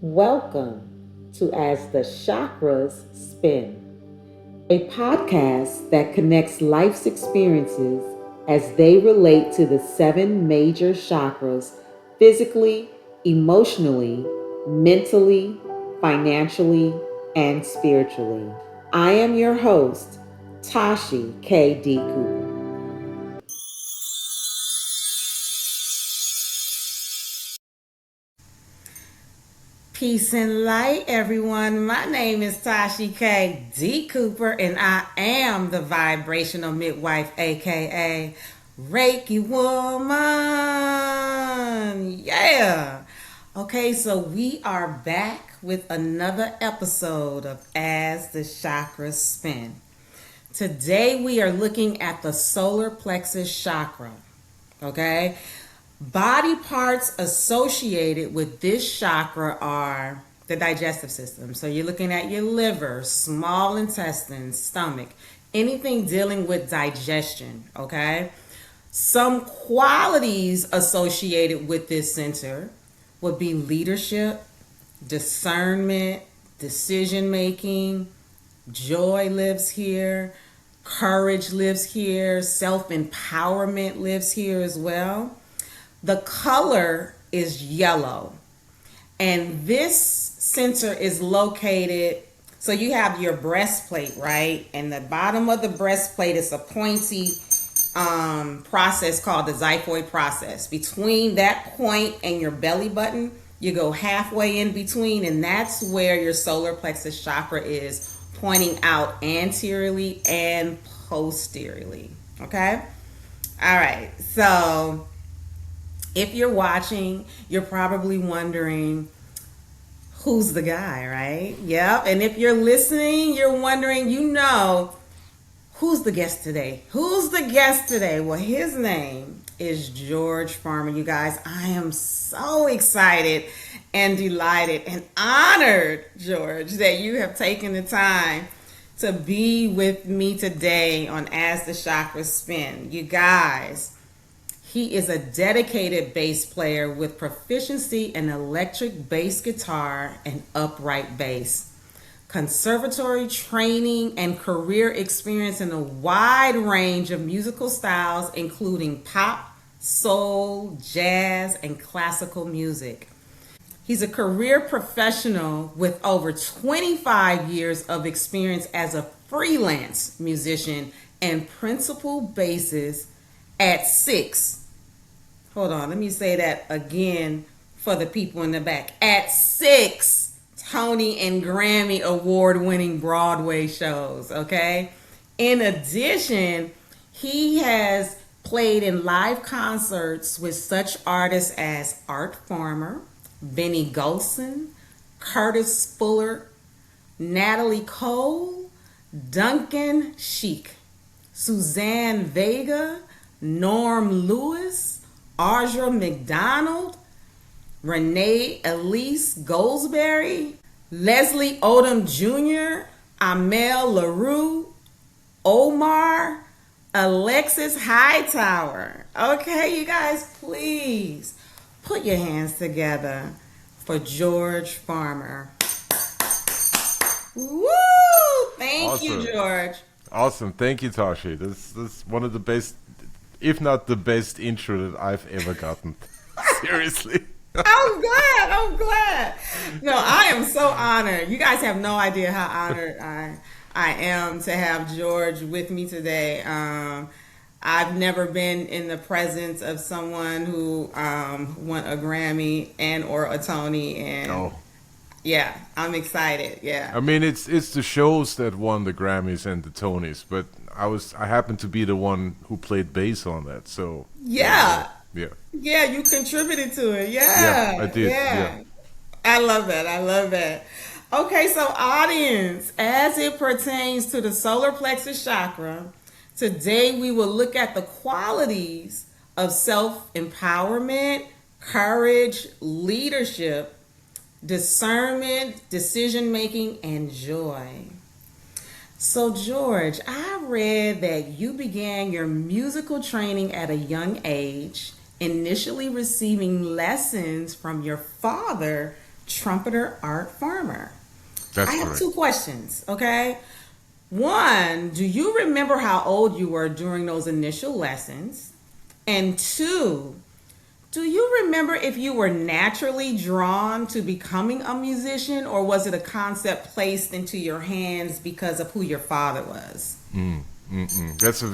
Welcome to As the Chakras Spin, a podcast that connects life's experiences as they relate to the seven major chakras physically, emotionally, mentally, financially, and spiritually. I am your host, Tashi K.D. Cooper. Peace and light, everyone. My name is Tashi K. D. Cooper, and I am the vibrational midwife, aka Reiki Woman. Yeah. Okay, so we are back with another episode of As the Chakras Spin. Today we are looking at the solar plexus chakra. Okay. Body parts associated with this chakra are the digestive system. So you're looking at your liver, small intestine, stomach, anything dealing with digestion, okay? Some qualities associated with this center would be leadership, discernment, decision making, joy lives here, courage lives here, self-empowerment lives here as well. The color is yellow, and this center is located, so you have your breastplate, right? And the bottom of the breastplate is a pointy process called the xiphoid process. Between that point and your belly button, you go halfway in between, and that's where your solar plexus chakra is, pointing out anteriorly and posteriorly, okay? All right, so if you're watching, you're probably wondering, who's the guy, right? Yep. And if you're listening, you're wondering, who's the guest today? Who's the guest today? Well, his name is George Farmer, you guys. I am so excited and delighted and honored, George, that you have taken the time to be with me today on As the Chakras Spin. You guys, he is a dedicated bass player with proficiency in electric bass guitar and upright bass, conservatory training, and career experience in a wide range of musical styles, including pop, soul, jazz, and classical music. He's a career professional with over 25 years of experience as a freelance musician and principal bassist at 6. Hold on, let me say that again for the people in the back. At 6 Tony and Grammy award-winning Broadway shows, okay? In addition, he has played in live concerts with such artists as Art Farmer, Benny Golson, Curtis Fuller, Natalie Cole, Duncan Sheik, Suzanne Vega, Norm Lewis, Audra McDonald, Renee Elise Goldsberry, Leslie Odom Jr., Amel LaRue, Omar, Alexis Hightower. Okay, you guys, please put your hands together for George Farmer. Woo! Thank you, George. Awesome. Thank you, Tashi. This is one of the best, if not the best intro that I've ever gotten. Seriously. I'm glad. No, I am so honored. You guys have no idea how honored I am to have George with me today. I've never been in the presence of someone who won a Grammy and or a Tony, and yeah, I'm excited. Yeah. I mean, it's the shows that won the Grammys and the Tonys, but I happened to be the one who played bass on that, so yeah. Yeah, you contributed to it. Yeah, I did. Yeah. I love that. Okay, so audience, as it pertains to the solar plexus chakra, today we will look at the qualities of self-empowerment, courage, leadership, discernment, decision-making, and joy. So, George, I read that you began your musical training at a young age, initially receiving lessons from your father, trumpeter, Art Farmer. That's I have correct. 2 questions, okay? One, do you remember how old you were during those initial lessons? And two, do you remember if you were naturally drawn to becoming a musician, or was it a concept placed into your hands because of who your father was? That's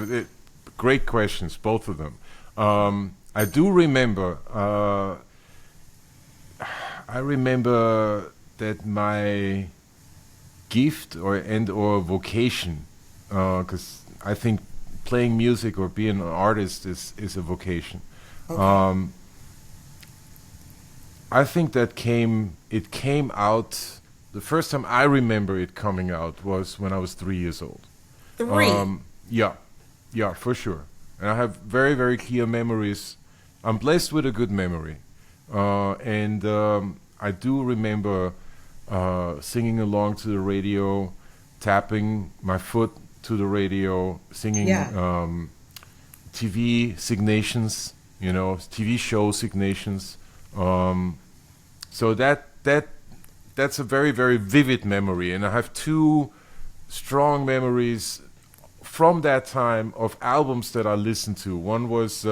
great questions, both of them. I do remember. I remember that my gift or vocation, because I think playing music or being an artist is a vocation. Okay. I think it came out. The first time I remember it coming out was when I was 3 years old. 3. Yeah, yeah, for sure. And I have very, very clear memories. I'm blessed with a good memory, and I do remember singing along to the radio, tapping my foot to the radio, singing Yeah. TV signations, TV show signations. So that's a very, very vivid memory, and I have two strong memories from that time of albums that I listened to. One was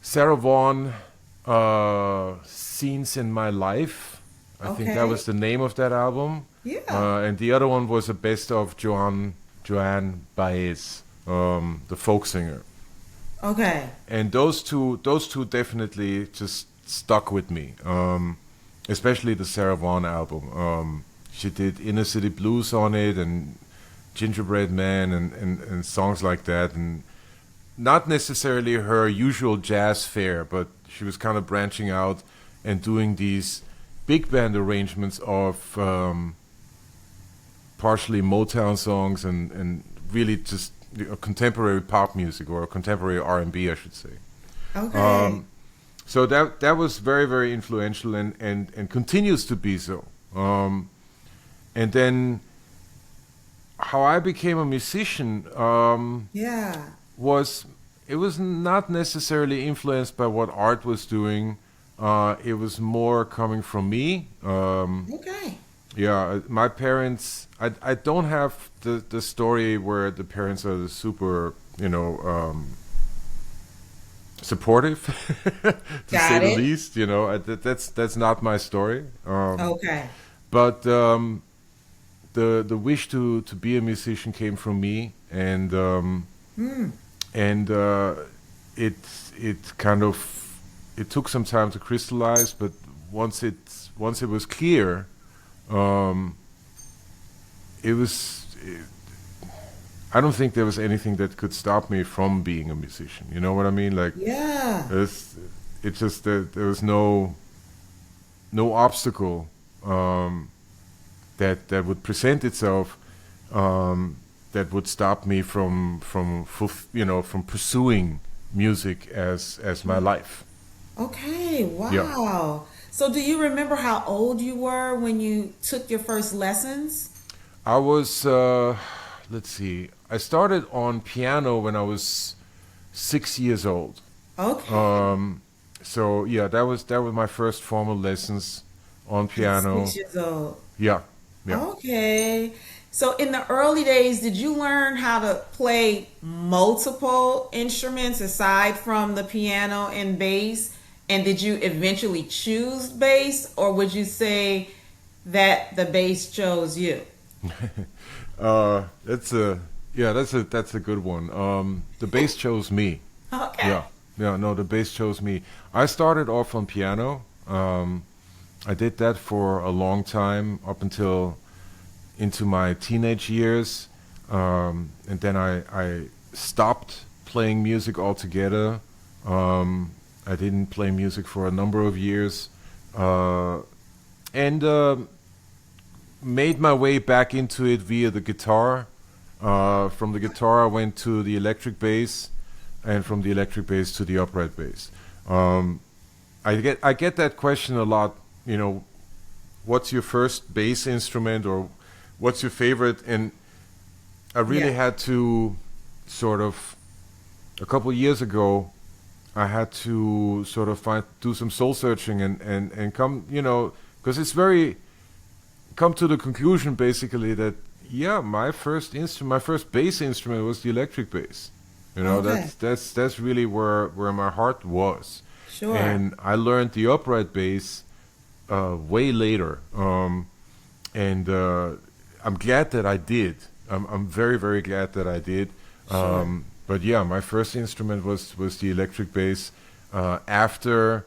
Sarah Vaughan, Scenes in My Life. I think that Okay. was the name of that album. Yeah. And the other one was a best of Joan Baez, the folk singer. Okay. And those two definitely just stuck with me. Especially the Sarah Vaughan album. She did Inner City Blues on it, and Gingerbread Man, and songs like that, and not necessarily her usual jazz fare, but she was kind of branching out and doing these big band arrangements of partially Motown songs and really just contemporary pop music, or contemporary R&B, I should say. Okay. So that was very, very influential, and continues to be so. And then how I became a musician Yeah. was not necessarily influenced by what Art was doing. It was more coming from me. Okay. Yeah, my parents. I don't have the story where the parents are the super, supportive, to say Got the it. least. That's not my story. Okay. But the wish to be a musician came from me, and it kind of, it took some time to crystallize, but once it was clear, it was. I don't think there was anything that could stop me from being a musician. You know what I mean? Like, Yeah. it's just that there was no obstacle that would present itself, that would stop me from pursuing music as my life. Okay. Yeah. Wow. So, do you remember how old you were when you took your first lessons? I was, let's see, I started on piano when I was 6 years old. Okay. So yeah, that was my first formal lessons on At piano. 6 years old. Yeah, yeah. Okay. So, in the early days, did you learn how to play multiple instruments aside from the piano and bass? And did you eventually choose bass, or would you say that the bass chose you? That's a that's a good one. The bass chose me. Okay. Yeah, yeah. No, the bass chose me. I started off on piano. I did that for a long time, up until into my teenage years, and then I stopped playing music altogether. I didn't play music for a number of years, and made my way back into it via the guitar. From the guitar, I went to the electric bass, and from the electric bass to the upright bass. I get that question a lot. What's your first bass instrument, or what's your favorite? And I really Yeah. had to sort of, a couple years ago, I had to sort of do some soul searching and come, because it's very, come to the conclusion basically that, yeah, my first bass instrument was the electric bass. Okay. That's really where my heart was. Sure. And I learned the upright bass way later. And I'm glad that I did. I'm very, very glad that I did. Sure. But yeah, my first instrument was the electric bass after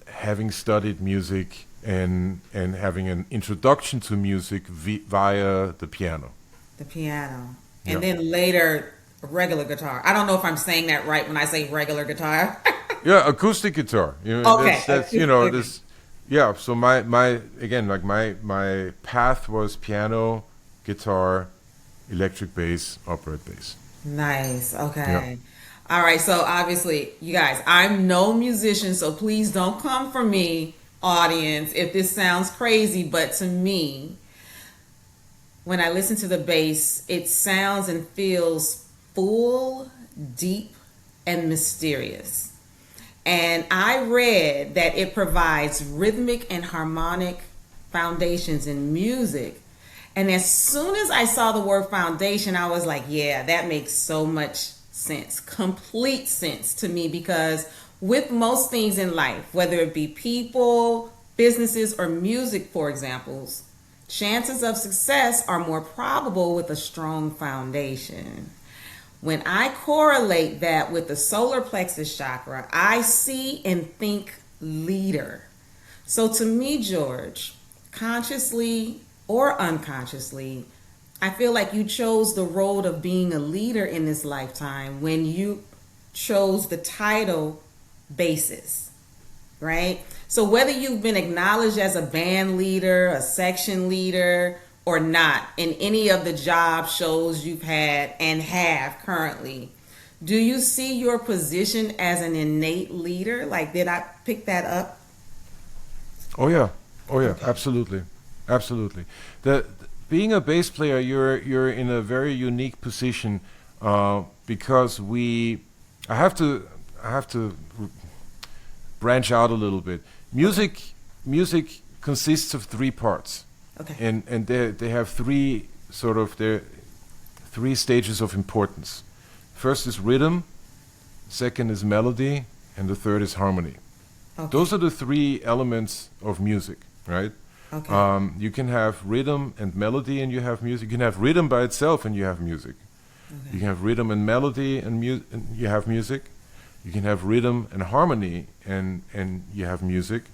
having studied music and having an introduction to music via the piano. The piano. Yeah. And then later, regular guitar. I don't know if I'm saying that right when I say regular guitar. Yeah, acoustic guitar. Okay. That's this. Yeah. So my again, like my path was piano, guitar, electric bass, upright bass. Nice. Yeah. Okay. All right. So obviously, you guys, I'm no musician, so please don't come for me, audience, if this sounds crazy. But to me, when I listen to the bass, it sounds and feels full, deep, and mysterious. And I read that it provides rhythmic and harmonic foundations in music. And as soon as I saw the word foundation, I was like, yeah, that makes so much sense, complete sense to me, because with most things in life, whether it be people, businesses, or music, for examples, chances of success are more probable with a strong foundation. When I correlate that with the solar plexus chakra, I see and think leader. So to me, George, consciously or unconsciously, I feel like you chose the road of being a leader in this lifetime when you chose the title bassist, right? So whether you've been acknowledged as a band leader, a section leader, or not in any of the job shows you've had and have currently, do you see your position as an innate leader? Like, did I pick that up? Oh yeah. Oh yeah. Okay. Absolutely. Absolutely. Being a bass player, you're in a very unique position because I have to branch out a little bit. Music consists of three parts. Okay. And they have three stages of importance. First is rhythm, second is melody, and the third is harmony. Okay. Those are the three elements of music, right? Okay. You can have rhythm and melody, and you have music. You can have rhythm by itself, and you have music. Okay. You can have rhythm and melody, and you have music. You can have rhythm and harmony, and you have music.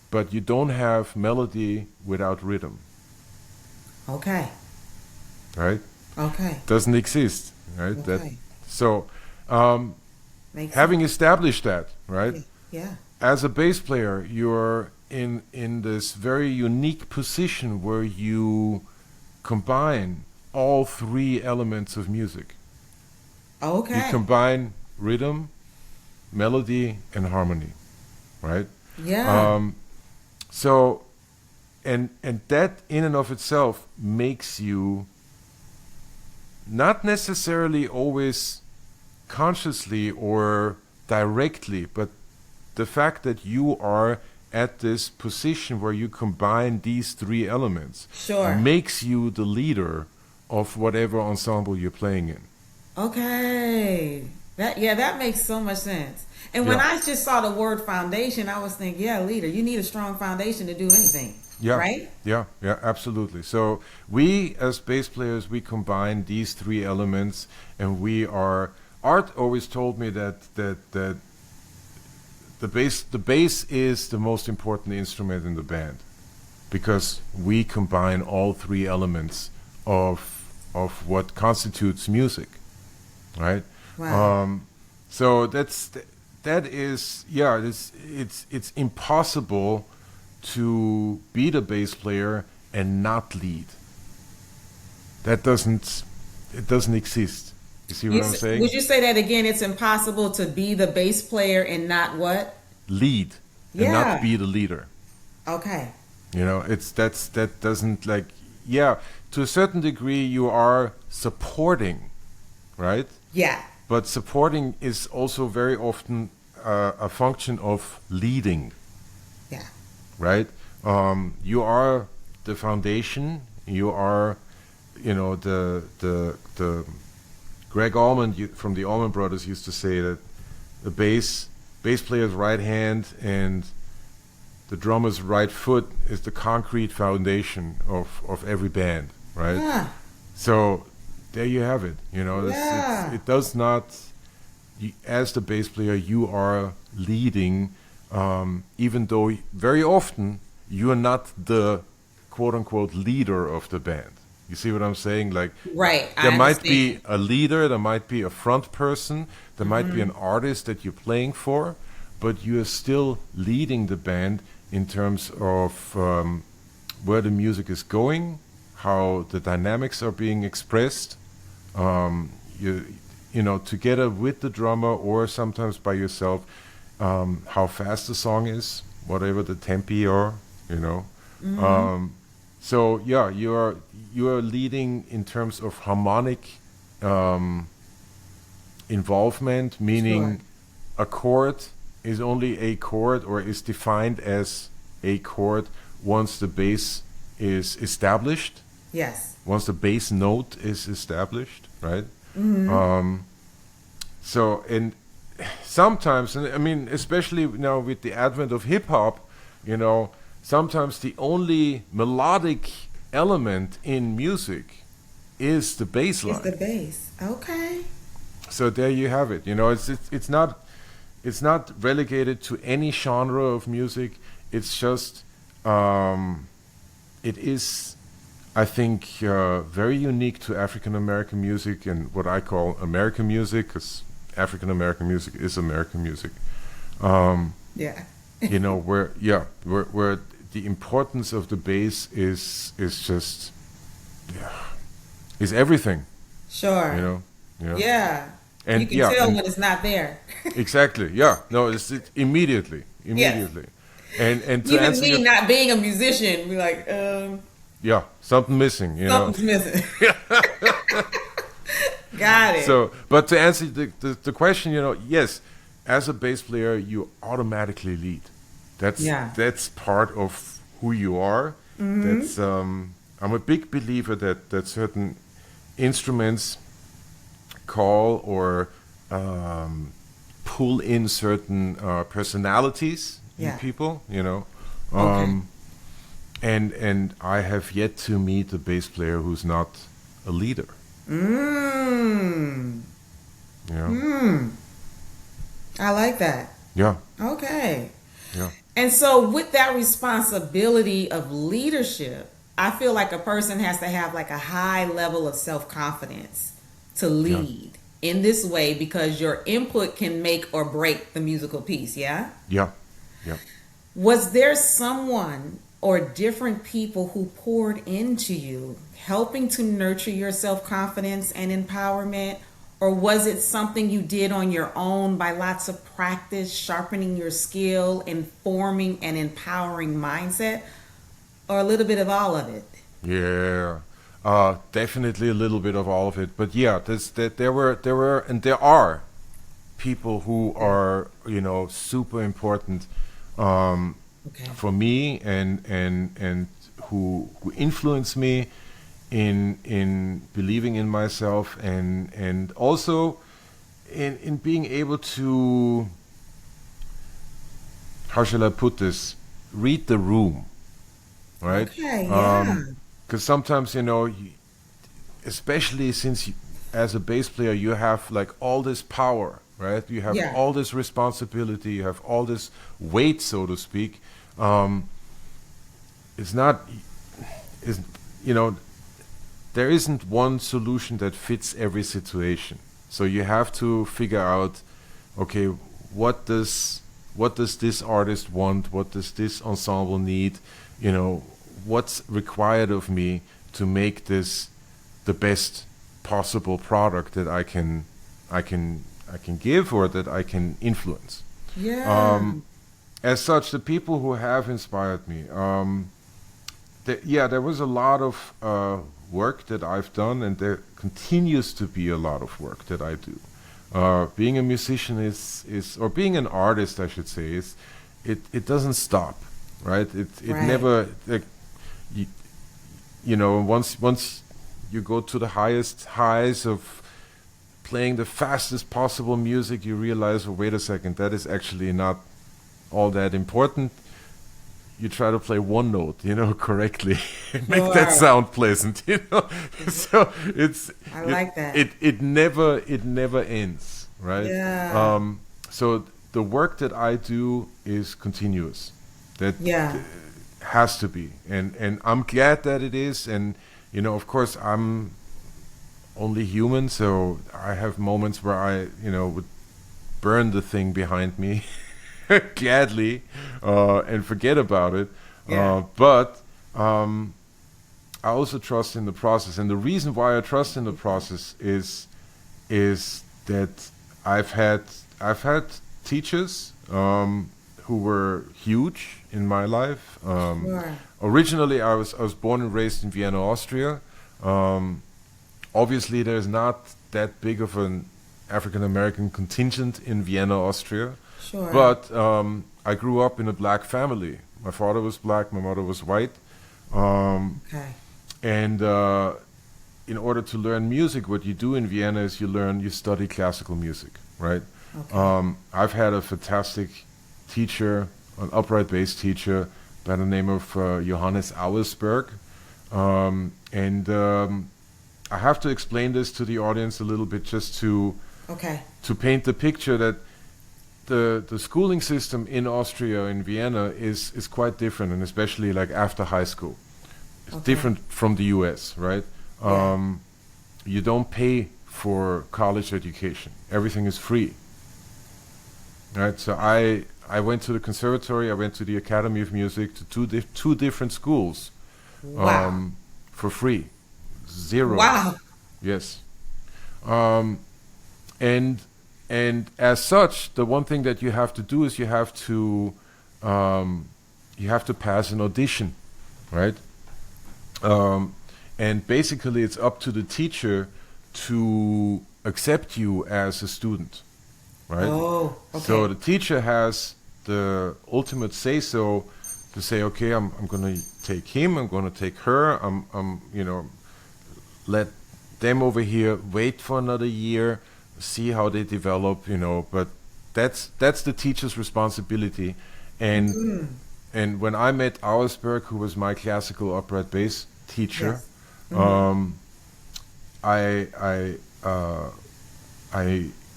But you don't have melody without rhythm, Okay. right? Okay. Doesn't exist, right? Okay. So Makes having sense. established that, right? Yeah. As a bass player, you're in this very unique position where you combine all three elements of music. You Okay. combine rhythm, melody, and harmony, right? Yeah. So, and that in and of itself makes you not necessarily always consciously or directly, but the fact that you are at this position where you combine these three elements Sure. makes you the leader of whatever ensemble you're playing in. Okay. That makes so much sense. And when Yeah. I just saw the word foundation, I was thinking, yeah, leader, you need a strong foundation to do anything. Yeah, Right? yeah, absolutely. So we, as bass players, we combine these three elements, and we are. Art always told me that the bass is the most important instrument in the band because we combine all three elements of what constitutes music, right? Wow. So that is yeah. It's impossible to be the bass player and not lead. It doesn't exist. You see what I'm saying? Would you say that again? It's impossible to be the bass player and not what? Lead and Yeah. not be the leader. Okay. That doesn't like yeah. To a certain degree, you are supporting, right? Yeah. but supporting is also very often a function of leading, Yeah. right? You are the foundation. You are, the Greg Allman from the Allman Brothers used to say that the bass player's right hand and the drummer's right foot is the concrete foundation of every band, right? Yeah. So there you have it. It does not. As the bass player, you are leading, even though very often you are not the quote unquote leader of the band. You see what I'm saying? Like, Right. there I might be understand. a leader, there might be a front person, there might be an artist that you're playing for, but you are still leading the band in terms of where the music is going, how the dynamics are being expressed. Together with the drummer or sometimes by yourself, how fast the song is, whatever the tempi are, you know. So yeah, you are leading in terms of harmonic involvement, Sure. meaning a chord is only a chord or is defined as a chord once the bass is established, Yes. once the bass note is established, right? So, and sometimes, and I mean, especially now with the advent of hip hop, sometimes the only melodic element in music is the bass It's the line. bass. Okay. So there you have it. It's not relegated to any genre of music. It's just it is, I think, very unique to African American music and what I call American music, because African American music is American music. Yeah. Where the importance of the bass is just, yeah, is everything. Sure. You know, Yeah. You and can yeah, tell and when it's not there. exactly, yeah, no, it's immediately, Yes. and to Even answer me your, not being a musician, be like, yeah, something missing, something's missing. Got it. So, but to answer the question, yes, as a bass player, you automatically lead. Yeah. That's part of who you are. That's I'm a big believer that certain instruments call or pull in certain personalities in Yeah. people. Okay. And I have yet to meet a bass player who's not a leader. Mmm. You know? Hmm. I like that. Yeah, Okay. yeah, And so with that responsibility of leadership, I feel like a person has to have like a high level of self-confidence to yeah, lead in this way because your input can make or break the musical piece, yeah? yeah, yeah. Was there someone or different people who poured into you, helping to nurture your self confidence and empowerment? Or was it something you did on your own by lots of practice, sharpening your skill, informing and empowering mindset? Or a little bit of all of it? Yeah, definitely a little bit of all of it. But yeah, there were, and there are people who Yeah. are super important um, Okay. for me and who influence me in believing in myself and also in being able to, how shall I put this, read the room, right? Okay. Yeah. Because sometimes especially since as a bass player you have like all this power, right? You have Yeah. all this responsibility, you have all this weight, so to speak. Um, it's not, is there isn't one solution that fits every situation. So you have to figure out, okay, what does this artist want? What does this ensemble need? What's required of me to make this the best possible product that I can give or that I can influence. Yeah. As such, the people who have inspired me, there was a lot of work that I've done, and there continues to be a lot of work that I do. Being a musician is or being an artist, I should say, is it doesn't stop, right? It Right. never like you, you know once you go to the highest highs of playing the fastest possible music, you realize, oh, wait a second, that is actually not all that important. You try to play one note, correctly, and make that Sure. sound pleasant, So I like that. it never ends, right? Yeah. So the work that I do is continuous. That Yeah. has to be, and I'm glad that it is. And of course, I'm only human, so I have moments where I, would burn the thing behind me gladly and forget about it. Yeah. But I also trust in the process, and the reason why I trust in the process is that I've had teachers who were huge in my life. Sure. Originally, I was born and raised in Vienna, Austria. Um, Obviously, there's not that big of an African American contingent in Vienna, Austria. Sure. But I grew up in a black family. My father was black, my mother was white. Um, Okay. and in order to learn music, what you do in Vienna is you study classical music, right? Okay. I've had a fantastic teacher, an upright bass teacher by the name of Johannes Auersberg. And I have to explain this to the audience a little bit just Okay. to paint the picture that the schooling system in Austria, in Vienna, is quite different, and especially like after high school. It's Okay. different from the US, right? Yeah. You don't pay for college education. Everything is free. Right? So I went to the Conservatory, I went to the Academy of Music, to two different schools Wow. for free. Zero. Wow. Yes. Um, and as such, the one thing that you have to do is you have to pass an audition, right? And basically, it's up to the teacher to accept you as a student, right? Oh. Okay. So the teacher has the ultimate say so to say, okay, I'm going to take him, I'm going to take her, I'm let them over here wait for another year, see how they develop, but that's the teacher's responsibility. And when I met Auersberg, who was my classical upright bass teacher, Yes. um, I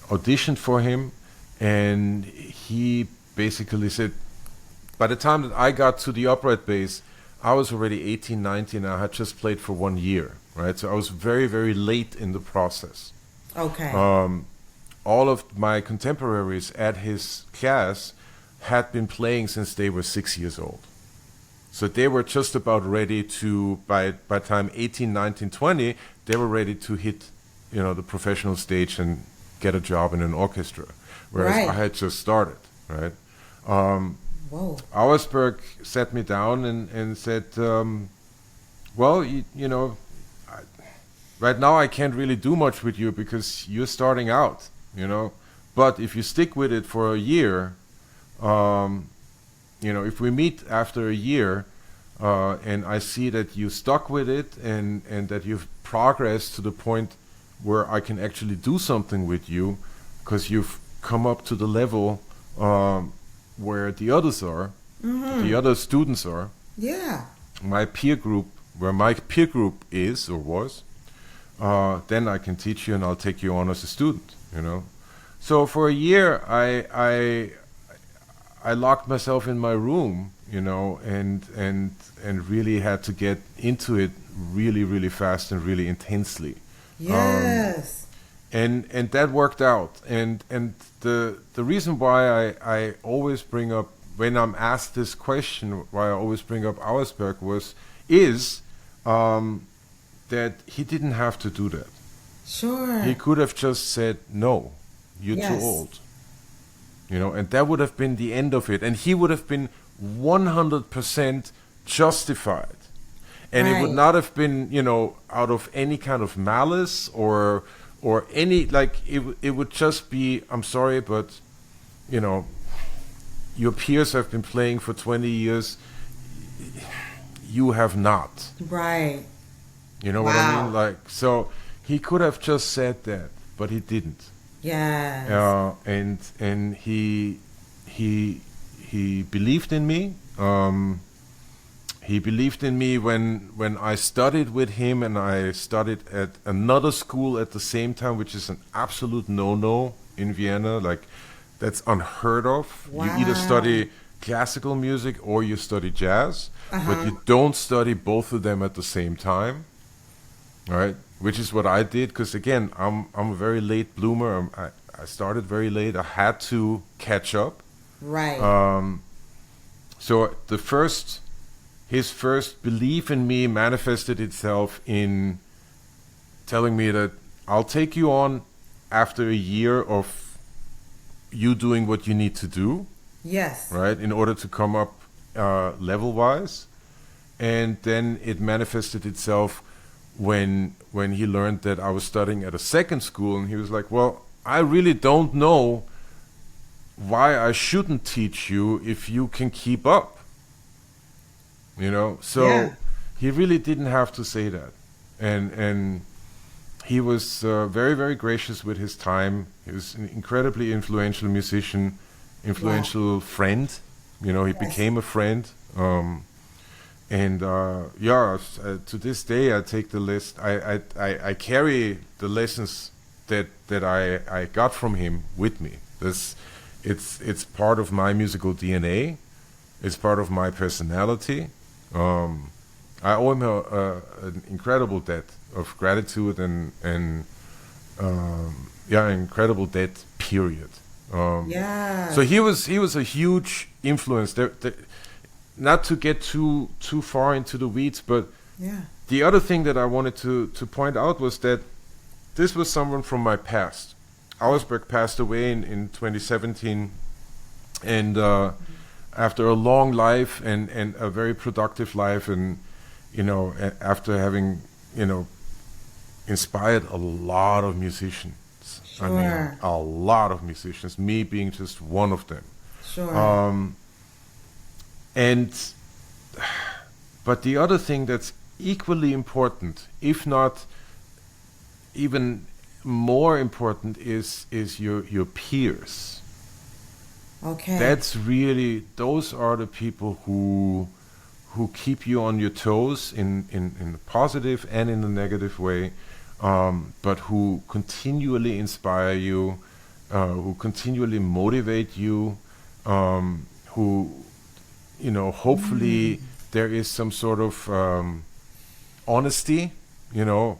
auditioned for him, and he basically said, by the time that I got to the upright bass, I was already 18, 19, and I had just played for 1 year, right? So I was very, very late in the process. Okay. All of my contemporaries at his class had been playing since they were 6 years old. So they were just about ready to, by time 18, 19, 20, they were ready to hit, the professional stage and get a job in an orchestra. Whereas Right. I had just started, right? Whoa. Auersberg sat me down and said, well, I, right now I can't really do much with you because you're starting out, But if you stick with it for a year, if we meet after a year and I see that you stuck with it and that you've progressed to the point where I can actually do something with you because you've come up to the level where the others are, the other students are, Yeah. my peer group, where my peer group is or was, then I can teach you and I'll take you on as a student, So for a year, I locked myself in my room, and really had to get into it really, really fast and really intensely. Yes. And that worked out. And the reason why I always bring up, when I'm asked this question, why I always bring up Auersberg is that he didn't have to do that. Sure. He could have just said, no, you're too Yes. old. And that would have been the end of it. And he would have been 100% justified. And it would Right. not have been, out of any kind of malice or or any, like it would just be, I'm sorry, but you know, your peers have been playing for 20 years, you have not. Right. You know what I mean? Wow. Like, so he could have just said that, but he didn't. Yes. And he believed in me. He believed in me when I studied with him, and I studied at another school at the same time, which is an absolute no-no in Vienna. Like, that's unheard of. Wow. You either study classical music or you study jazz, Uh-huh. but you don't study both of them at the same time, right? Which is what I did, because again, I'm a very late bloomer. I started very late. I had to catch up. Right. So his first belief in me manifested itself in telling me that I'll take you on after a year of you doing what you need to do, Yes. right, in order to come up level-wise. And then it manifested itself when he learned that I was studying at a second school, and he was like, well, I really don't know why I shouldn't teach you if you can keep up. You know, so Yeah. he really didn't have to say that, and he was very, very gracious with his time. He was an incredibly influential musician, influential friend. You know, he Yes. became a friend, and to this day I take the list. I carry the lessons that I got from him with me. It's part of my musical DNA. It's part of my personality. I owe him an incredible debt of gratitude and incredible debt. Period. Yeah. So he was a huge influence. Not to get too far into the weeds, but Yeah. the other thing that I wanted to point out was that this was someone from my past. Auersberg passed away in 2017, and after a long life and a very productive life, and you know, after having, you know, inspired a lot of musicians. I mean, Sure. a lot of musicians, me being just one of them. Sure. But the other thing that's equally important, if not even more important, is your peers. Okay. Those are the people who keep you on your toes in the positive and in the negative way, but who continually inspire you, who continually motivate you, who, you know, hopefully there is some sort of honesty, you know,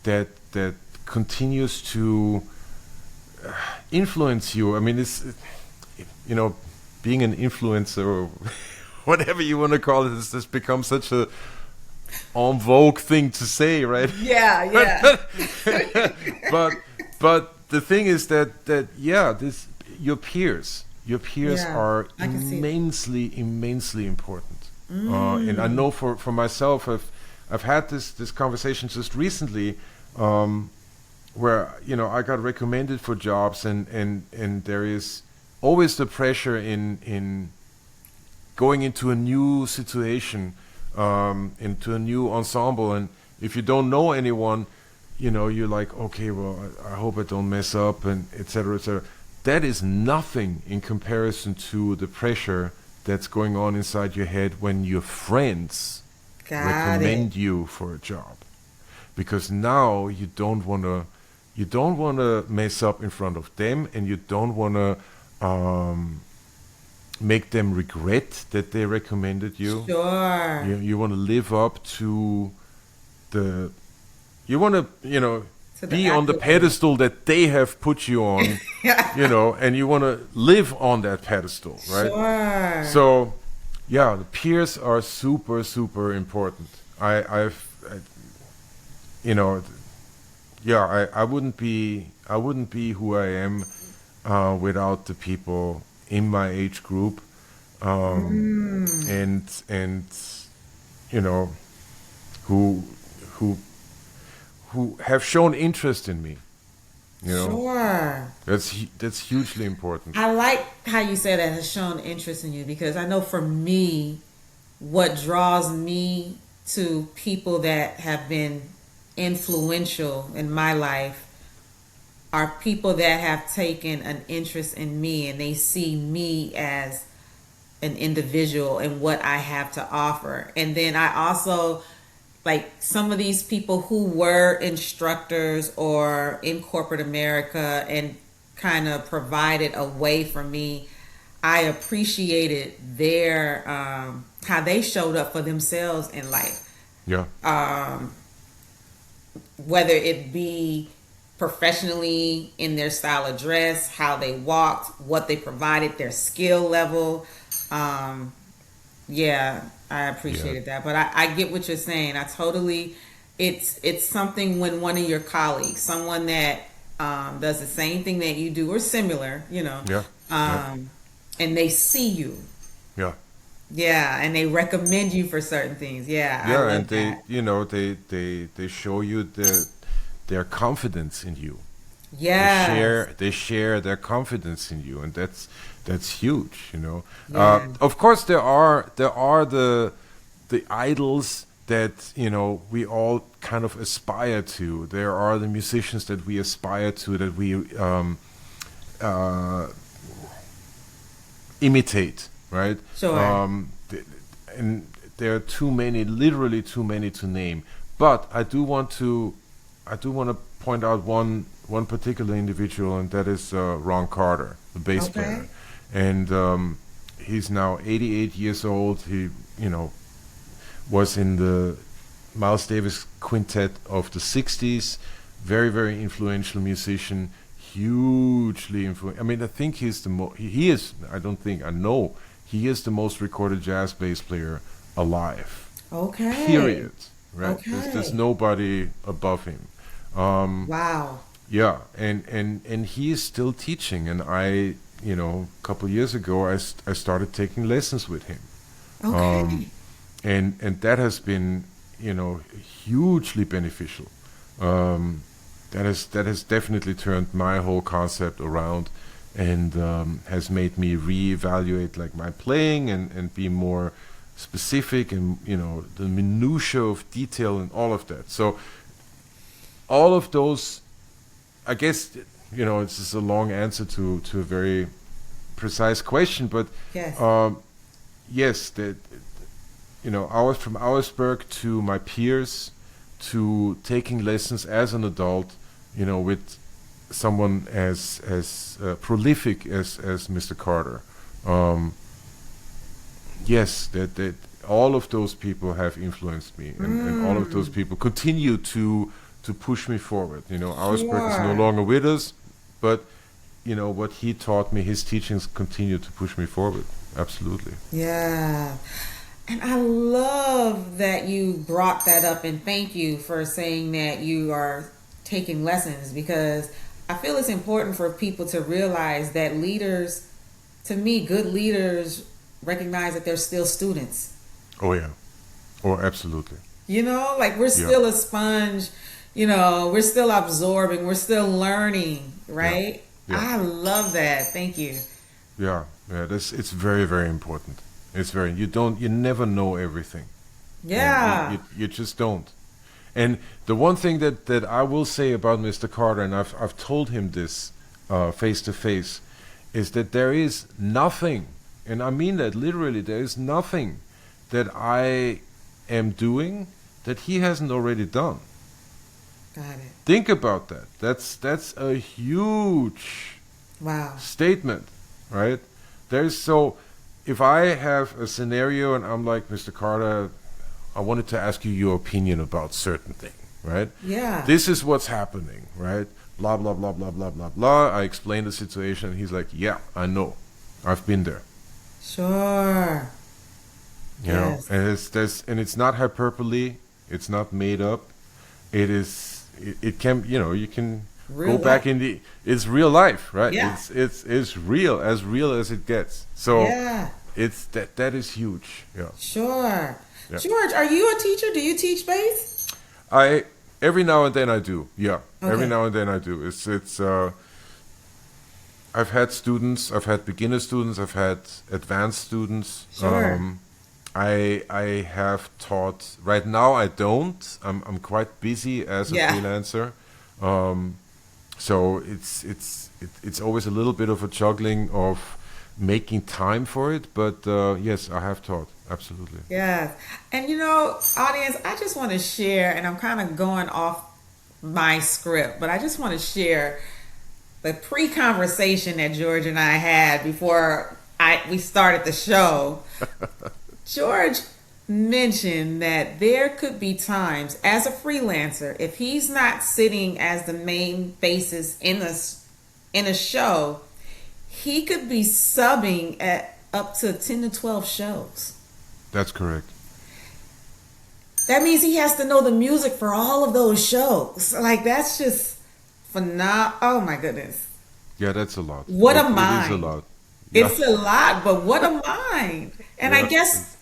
that continues to influence you. I mean, it's, you know, being an influencer or whatever you want to call it, has become such a en vogue thing to say, right? Yeah. Yeah. but the thing is that your peers Yeah, are I can see it. immensely important. And I know for myself, I've had this conversation just recently, where, you know, I got recommended for jobs, and there is always the pressure in going into a new situation, into a new ensemble, and if you don't know anyone, you know, you're like, okay, well, I hope I don't mess up, and et cetera, et cetera. That is nothing in comparison to the pressure that's going on inside your head when your friends Got recommend it. you for a job, because now you don't want to mess up in front of them, and you don't want to make them regret that they recommended you. Sure. You want to live up to you want to, you know, To the be on the accolades. pedestal that they have put you on, you know, and you want to live on that pedestal, right? Sure. So, yeah, the peers are super, super important. You know, yeah, I wouldn't be who I am without the people in my age group, and you know, who who have shown interest in me. You know, Sure. that's hugely important. I like how you say that has shown interest in you, because I know for me, what draws me to people that have been influential in my life are people that have taken an interest in me, and they see me as an individual and what I have to offer. And then I also like some of these people who were instructors or in corporate America and kind of provided a way for me. I appreciated their how they showed up for themselves in life, Yeah, whether it be professionally in their style of dress, how they walked, what they provided, their skill level. Um, yeah, I appreciated that. But I get what you're saying. I totally, it's something when one of your colleagues, someone that does the same thing that you do or similar, yeah, yeah, and they see you. yeah. Yeah, and they recommend you for certain things. Yeah, I Yeah, love and they, that. they show you their confidence in you. Yes. They share their confidence in you, and that's huge. Yeah. Of course, there are the idols that we all kind of aspire to. There are the musicians that we aspire to, that we uh, imitate, right? Sure. And there are too many, literally too many to name. But I do want to point out one particular individual, and that is Ron Carter, the bass Okay. player, and he's now 88 years old. He, was in the Miles Davis quintet of the 60s. Very, very influential musician, hugely influential. I mean, I think he's the he is. I don't think I know. He is the most recorded jazz bass player alive. Okay. Period. Right. There's Okay. nobody above him. Wow. Yeah, and he is still teaching, and a couple years ago, I started taking lessons with him, Okay. and that has been, hugely beneficial. That has definitely turned my whole concept around, and has made me reevaluate like my playing, and be more specific, and the minutia of detail and all of that. So all of those, I guess, it's just a long answer to a very precise question, but Yes. yes, that hours from Auersberg to my peers, to taking lessons as an adult, with someone as prolific as Mr. Carter. Yes, that all of those people have influenced me, and all of those people continue to push me forward. Auersberg is no Sure. longer with us, but what he taught me, his teachings continue to push me forward. Absolutely. Yeah. And I love that you brought that up, and thank you for saying that you are taking lessons, because I feel it's important for people to realize that leaders, to me, good leaders recognize that they're still students. Oh yeah. Oh, absolutely. Like we're Yeah. still a sponge, we're still absorbing, we're still learning, Yeah. right? Yeah. I love that. Thank you. Yeah. Yeah. It's very, very important. It's very. You never know everything. Yeah. You just don't. And the one thing that I will say about Mr. Carter, and I've told him this face to face, is that there is nothing, and I mean that literally, there is nothing that I am doing that he hasn't already done. Got it. Think about that. That's a huge Wow. statement, right? If I have a scenario and I'm like, Mr. Carter, I wanted to ask you your opinion about certain thing, right? Yeah. This is what's happening, right? Blah blah blah blah blah blah blah. I explain the situation, and he's like, yeah, I know, I've been there. Sure. Yes. And it's not hyperbole, it's not made up. It can, you can Real go back life. it's real life, right? Yeah. It's real as it gets. So Yeah. it's that is huge. Yeah. Sure. Yeah. George, are you a teacher? Do you teach bass? I Every now and then I do. Yeah, every Okay. now and then I do. It's. I've had students. I've had beginner students. I've had advanced students. Sure. I have taught. Right now I don't. I'm quite busy as a Yeah. freelancer. Um, so it's always a little bit of a juggling of making time for it. But yes, I have taught. Absolutely. Yes. And audience, I just want to share, and I'm kind of going off my script, but I just want to share the pre-conversation that George and I had before we started the show. George mentioned that there could be times as a freelancer, if he's not sitting as the main bassist in a show, he could be subbing at up to 10 to 12 shows. That's correct. That means he has to know the music for all of those shows. Like, that's just phenomenal. Oh my goodness. Yeah, that's a lot. What a It is a mind. lot. Yeah. It's a lot, but what a mind. And I Yeah. guess,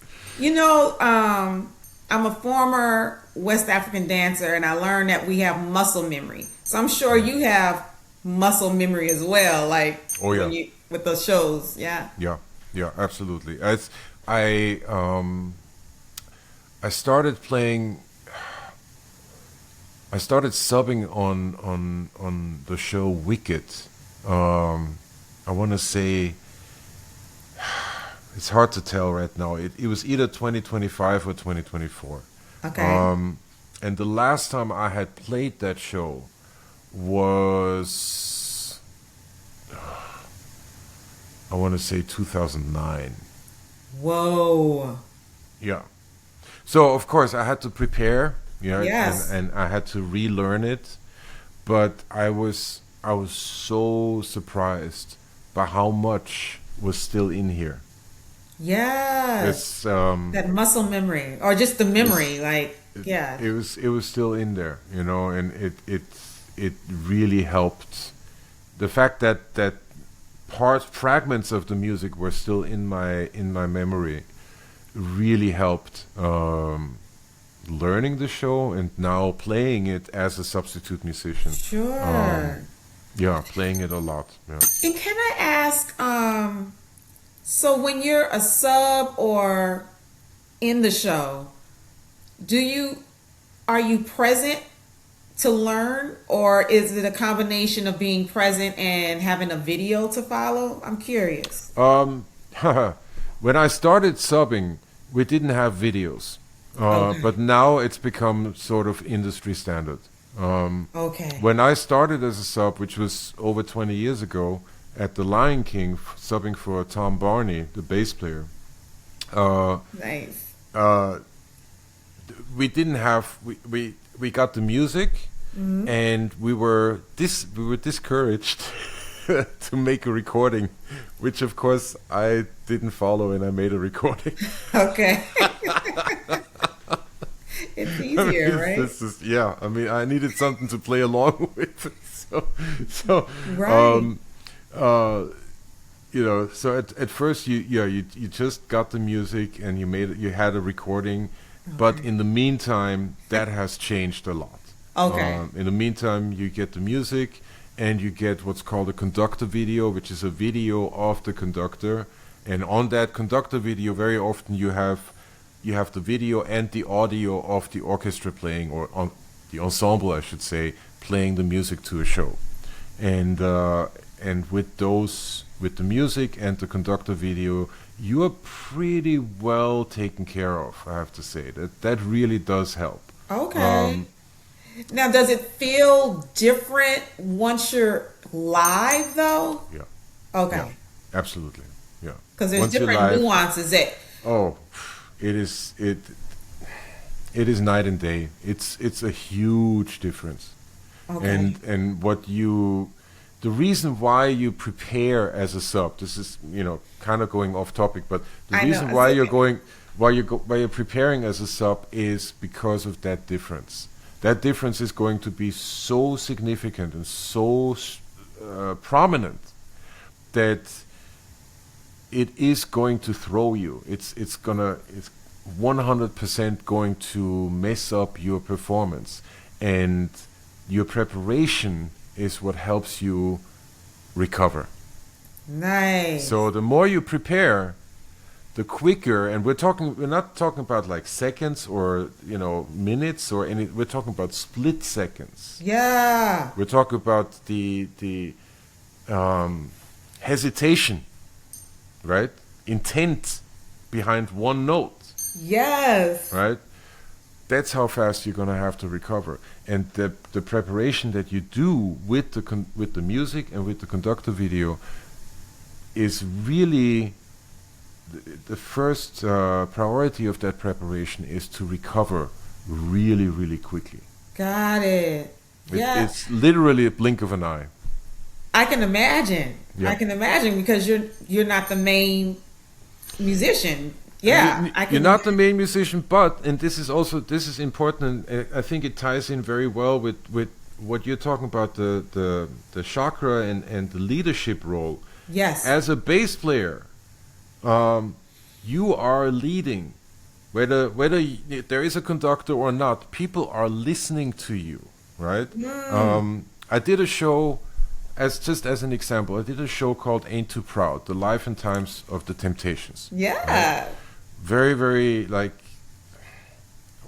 I'm a former West African dancer, and I learned that we have muscle memory. So I'm sure you have muscle memory as well, like Oh yeah. with those shows. Yeah. Yeah, yeah, absolutely. I started playing. I started subbing on the show Wicked. I want to say it's hard to tell right now. It was either 2025 or 2024. Okay. And the last time I had played that show was, I want to say 2009. Whoa. Yeah. So of course I had to prepare, Yes. and I had to relearn it, but I was so surprised by how much was still in here. Yes. It's That muscle memory, or just the memory, like, yeah. it was still in there, and it really helped. The fact that fragments of the music were still in my memory really helped learning the show and now playing it as a substitute musician. Sure. Yeah, playing it a lot. Yeah. And can I ask, so when you're a sub or in the show, are you present to learn, or is it a combination of being present and having a video to follow? I'm curious. When I started subbing, we didn't have videos, Okay. but now it's become sort of industry standard. Okay. When I started as a sub, which was over 20 years ago, at the Lion King, subbing for Tom Barney, the bass player, Nice. uh, we didn't have we got the music, and we were discouraged to make a recording, which of course I didn't follow, and I made a recording. Okay. It's I mean, easier, right? this is, yeah. I mean, I needed something to play along with, so Right. uh, so at first you just got the music and you had a recording, but in the meantime that has changed a lot. Okay. In the meantime, you get the music and you get what's called a conductor video, which is a video of the conductor, and on that conductor video, very often you have the video and the audio of the orchestra playing, or on the ensemble, I should say, playing the music to a show, and with the music and the conductor video, you are pretty well taken care of. I have to say that really does help. Okay. Now, does it feel different once you're live, though? Yeah, Okay. yeah, absolutely, yeah. Because there's Once you're different live, nuances that. oh, it is night and day. It's a huge difference. Okay. And the reason why you prepare as a sub, this is kind of going off topic, but the I know, reason it's why okay. why you're preparing as a sub is because of that difference. That difference is going to be so significant and so prominent that it is going to throw you. It's 100% going to mess up your performance. and your preparation is what helps you recover. Nice. So the more you prepare, the quicker, and we're not talking about like seconds or minutes or any. We're talking about split seconds. Yeah. We're talking about the hesitation, right? Intent behind one note. Yes. Right? That's how fast you're gonna have to recover. And the preparation that you do with the music and with the conductor video is really the first priority of that preparation is to recover really, really quickly. Got it. Yeah. It's literally a blink of an eye. I can imagine. Yeah. I can imagine because you're not the main musician. Yeah, I can. You're not the main musician, and this is important, and I think it ties in very well with what you're talking about, the chakra and the leadership role. Yes. As a bass player, you are leading, whether there is a conductor or not. People are listening to you, right? I did a show, as an example. I did a show called "Ain't Too Proud: The Life and Times of the Temptations." Yeah. Right? Very, very like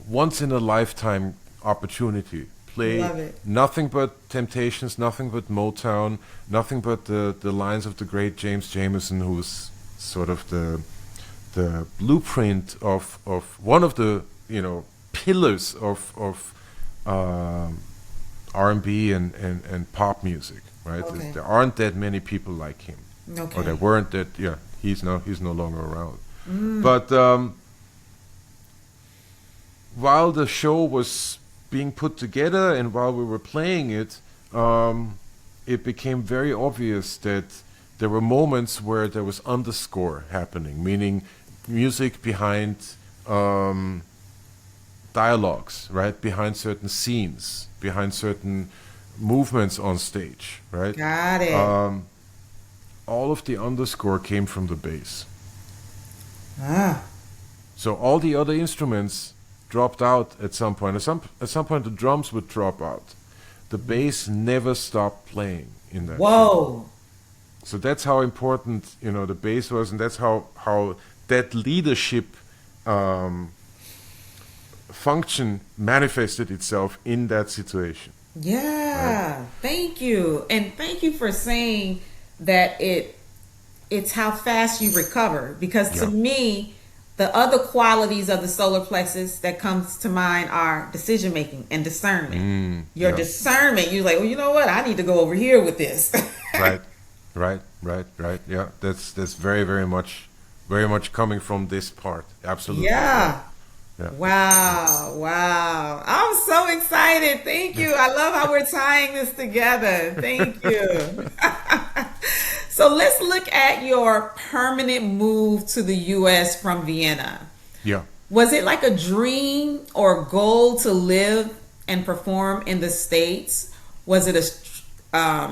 once in a lifetime opportunity. Play nothing but Temptations, nothing but Motown, nothing but the lines of the great James Jamerson, who's sort of the blueprint of one of the pillars of R&B and pop music, right? Okay. There aren't that many people like him, Okay. or there weren't that. Yeah, he's no longer around. But while the show was being put together and while we were playing it, it became very obvious that there were moments where there was underscore happening, meaning music behind dialogues, right? Behind certain scenes, behind certain movements on stage, right? Got it. All of the underscore came from the bass. Ah. So all the other instruments dropped out at some point. At some point, the drums would drop out. The bass never stopped playing in that. Whoa. So that's how important the bass was, and that's how that leadership function manifested itself in that situation. Yeah. Right. Thank you, and thank you for saying that it's how fast you recover, because to me, the other qualities of the solar plexus that comes to mind are decision making and discernment. Your discernment, you're like, well, you know what? I need to go over here with this. Right. Yeah, that's very, very much coming from this part. Absolutely. Yeah. Yeah. Wow. I'm so excited. Thank you. I love how we're tying this together. Thank you. So let's look at your permanent move to the U.S. from Vienna. Yeah. Was it like a dream or goal to live and perform in the States? Was it a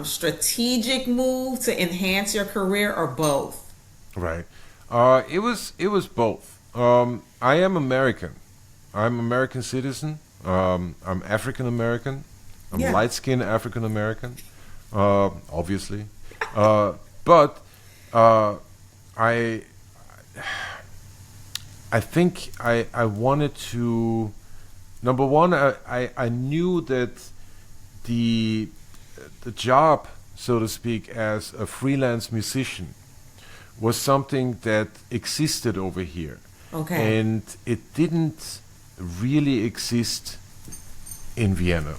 strategic move to enhance your career, or both? Right. It was both. I am American. I'm American citizen. I'm African American. I'm light-skinned African American, obviously. But I think I wanted to. Number one, I knew that the job, so to speak, as a freelance musician was something that existed over here. Okay. And it didn't really exist in Vienna,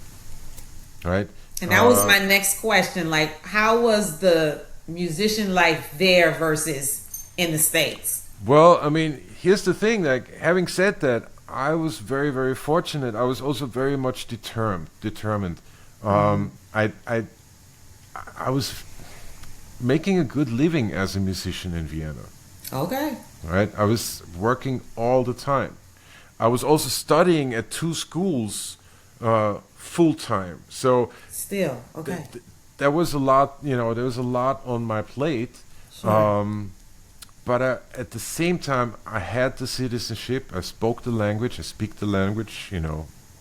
right? And that was my next question. Like, how was the musician life there versus in the States? Well, I mean, here's the thing. Like, having said that, I was very, very fortunate. I was also very much determined. I was making a good living as a musician in Vienna. Okay. Right? I was working all the time. I was also studying at 2 schools full time. So still, okay. There was a lot, there was a lot on my plate. Sure. But at the same time, I had the citizenship. I spoke the language. I speak the language,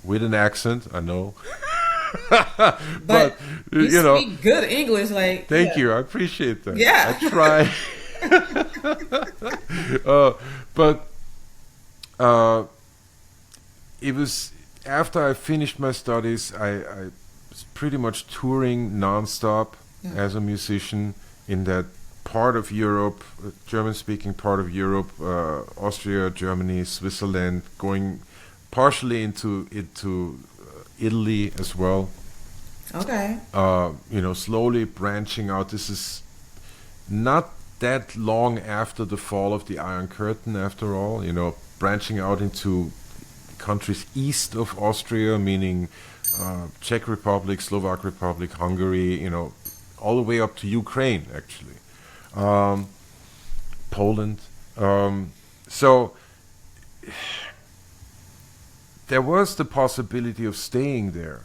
with an accent, I know. But you you know, speak good English, like. thank you. I appreciate that. Yeah. I try. But it was after I finished my studies, I was pretty much touring nonstop as a musician in that part of Europe, German-speaking part of Europe, Austria, Germany, Switzerland, going partially into Italy as well. Okay. Slowly branching out. This is not that long after the fall of the Iron Curtain, after all. Branching out into countries east of Austria, meaning Czech Republic, Slovak Republic, Hungary, all the way up to Ukraine, actually. Poland. So there was the possibility of staying there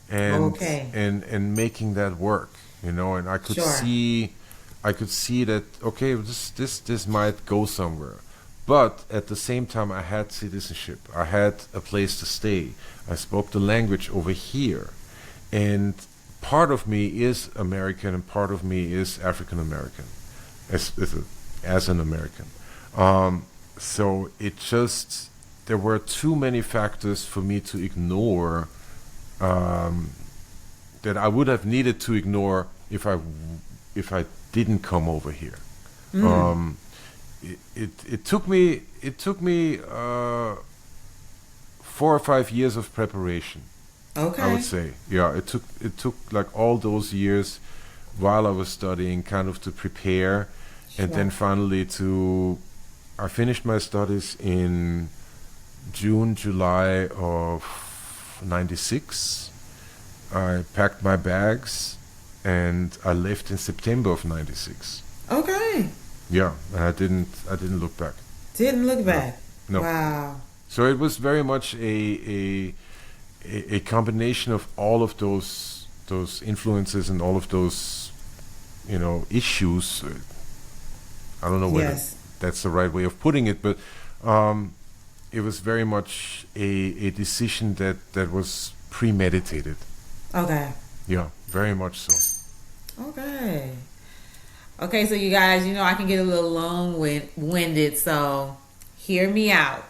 and making that work, and I could see that, okay, this might go somewhere. But at the same time, I had citizenship. I had a place to stay. I spoke the language over here. And part of me is American and part of me is African American as an American. So there were too many factors for me to ignore that I would have needed to ignore if I didn't come over here. It took me 4 or 5 years of preparation. Okay. I would say, yeah, it took like all those years while I was studying, kind of to prepare, and then finally I finished my studies in July of '96. I packed my bags and I left in September of '96. Okay. Yeah, and I didn't look back. Didn't look back. No. Wow. So it was very much a combination of all of those influences and all of those issues. I don't know whether that's the right way of putting it, but it was very much a decision that was premeditated. Okay. Yeah, very much so. Okay, so you guys, I can get a little long-winded, so hear me out.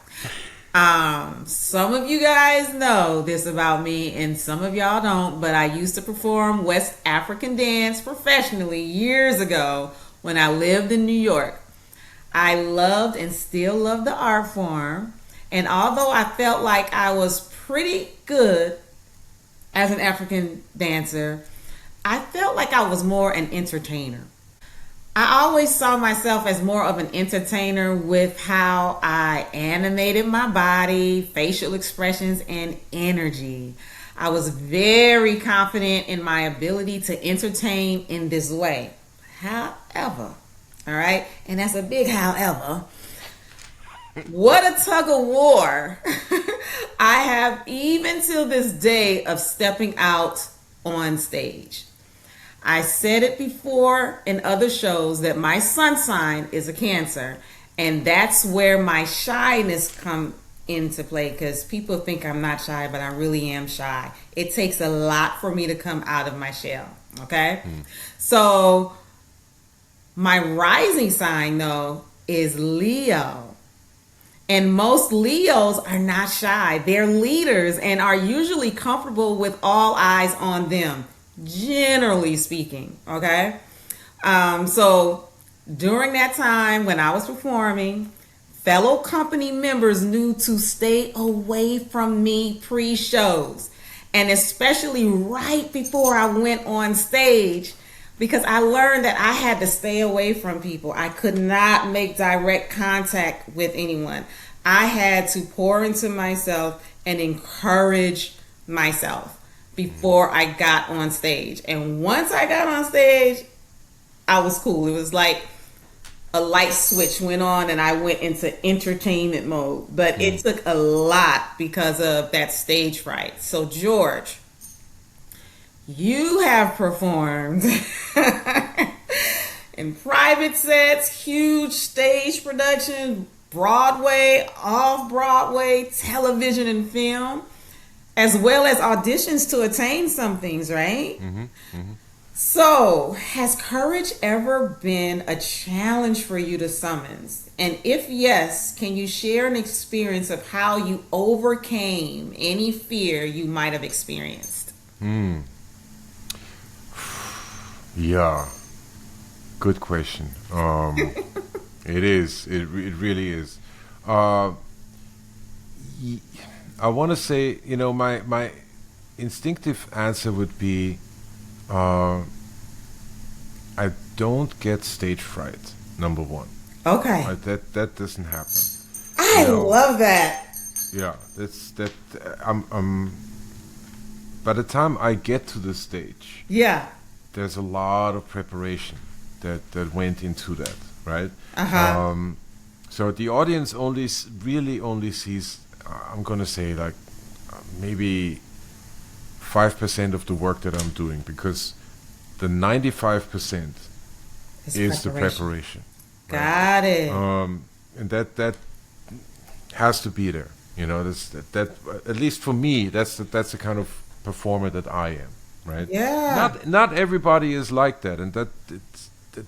Some of you guys know this about me and some of y'all don't, but I used to perform West African dance professionally years ago when I lived in New York. I loved and still love the art form, and although I felt like I was pretty good as an African dancer, I felt like I was more an entertainer. I always saw myself as more of an entertainer with how I animated my body, facial expressions, and energy. I was very confident in my ability to entertain in this way. However, all right, and that's a big however, what a tug of war I have even till this day of stepping out on stage. I said it before in other shows that my sun sign is a Cancer, and that's where my shyness come into play, because people think I'm not shy, but I really am shy. It takes a lot for me to come out of my shell, okay? So my rising sign, though, is Leo. And most Leos are not shy. They're leaders and are usually comfortable with all eyes on them, generally speaking, okay? So during that time when I was performing, fellow company members knew to stay away from me pre-shows, and especially right before I went on stage, because I learned that I had to stay away from people. I could not make direct contact with anyone. I had to pour into myself and encourage myself before I got on stage. And once I got on stage, I was cool. It was like a light switch went on and I went into entertainment mode. But it took a lot because of that stage fright. So George, you have performed in private sets, huge stage production, Broadway, off-Broadway, television and film. as well as auditions to attain some things, right? Mm-hmm. Mm-hmm. So, has courage ever been a challenge for you to summons? And if yes, can you share an experience of how you overcame any fear you might have experienced? Mm. Yeah, good question. It is. It really is. Uh, y- I want to say, my instinctive answer would be, uh, I don't get stage fright. Number one, Okay. that doesn't happen. You I know, love that. yeah. That's that. I'm. By the time I get to the stage, Yeah. there's a lot of preparation that went into that, right? Uh-huh. So the audience really only sees, I'm gonna say like maybe 5% of the work that I'm doing, because the 95% It's is the preparation. preparation. Right? Got it. And that has to be there. That at least for me, that's the kind of performer that I am, right? Yeah. Not everybody is like that, and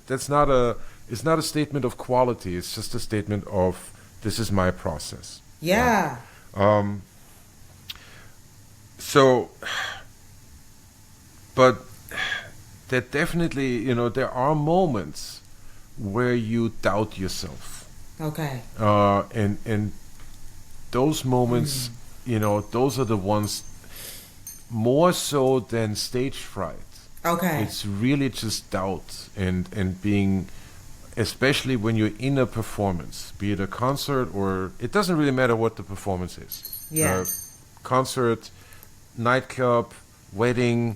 that's not a statement of quality. It's just a statement of, this is my process. Yeah. Um, so, but that definitely, there are moments where you doubt yourself, Okay. and those moments, those are the ones more so than stage fright. Okay. It's really just doubt and being, especially when you're in a performance, be it a concert, or it doesn't really matter what the performance is. Yeah. Concert, nightclub, wedding,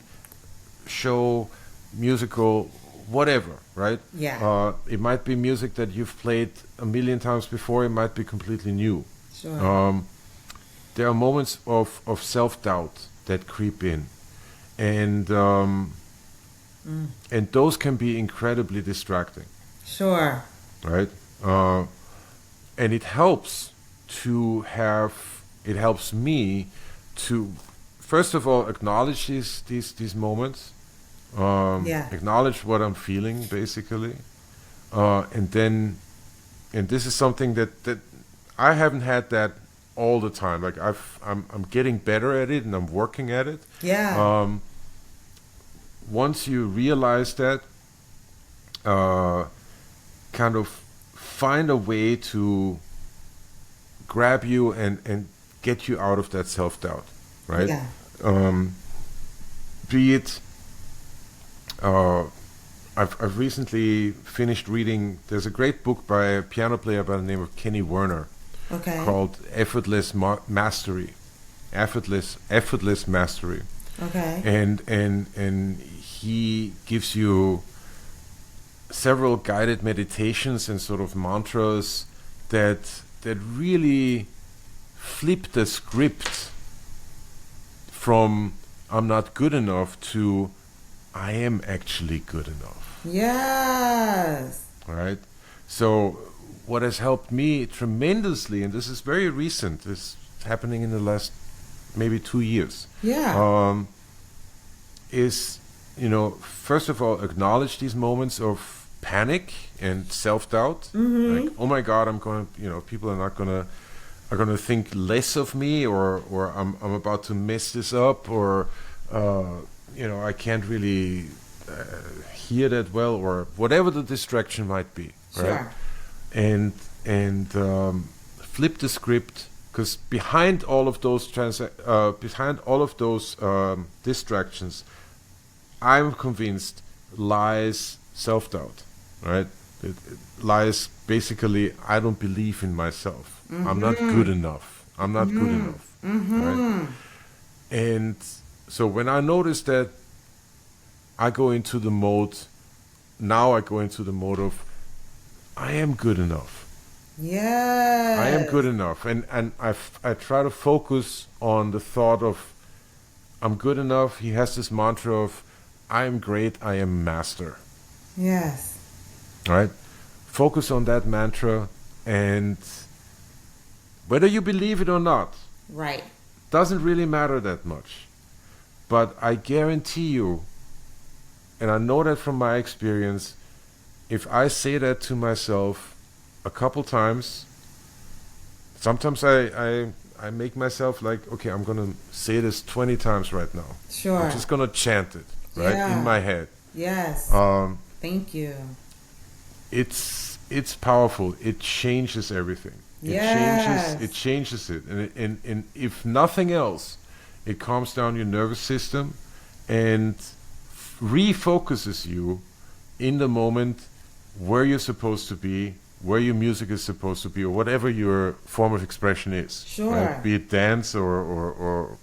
show, musical, whatever, right? Yeah. It might be music that you've played a million times before. It might be completely new. Sure. There are moments of self-doubt that creep in, and and those can be incredibly distracting, Sure. right? And it helps me to, first of all, acknowledge these moments, Yeah. acknowledge what I'm feeling, basically, and this is something that I haven't had that all the time. Like I'm getting better at it, and I'm working at it. Yeah. Once you realize that, kind of find a way to grab you and get you out of that self-doubt, right? Yeah. Be it, I've recently finished reading, there's a great book by a piano player by the name of Kenny Werner, Okay. called Mastery. Effortless Mastery. Okay. And he gives you several guided meditations and sort of mantras that really flip the script from I'm not good enough to I am actually good enough. Yes. All right. So what has helped me tremendously, and this is very recent, this is happening in the last maybe 2 years, Yeah. is, first of all, acknowledge these moments of panic and self-doubt. Like, oh my God, I'm gonna, people are gonna think less of me, or I'm about to mess this up, or I can't really hear that well, or whatever the distraction might be, right? Sure. And flip the script, because behind all of those distractions, I'm convinced lies self-doubt, right? It lies basically, I don't believe in myself. I'm not good enough. I'm not good enough, right? And so when I notice that, I go into the mode of, I am good enough. Yes. I am good enough, and I try to focus on the thought of, I'm good enough. He has this mantra of, I am great, I am master. Yes. Right? Focus on that mantra, and whether you believe it or not, Right. doesn't really matter that much. But I guarantee you, and I know that from my experience, if I say that to myself a couple times, sometimes I make myself like, okay, I'm going to say this 20 times right now. Sure. I'm just going to chant it, right, in my head. Yes. Thank you. It's powerful. It changes everything. Yes. It changes it. And if nothing else, it calms down your nervous system and refocuses you in the moment where you're supposed to be, where your music is supposed to be, or whatever your form of expression is. Sure. Right? Be it dance or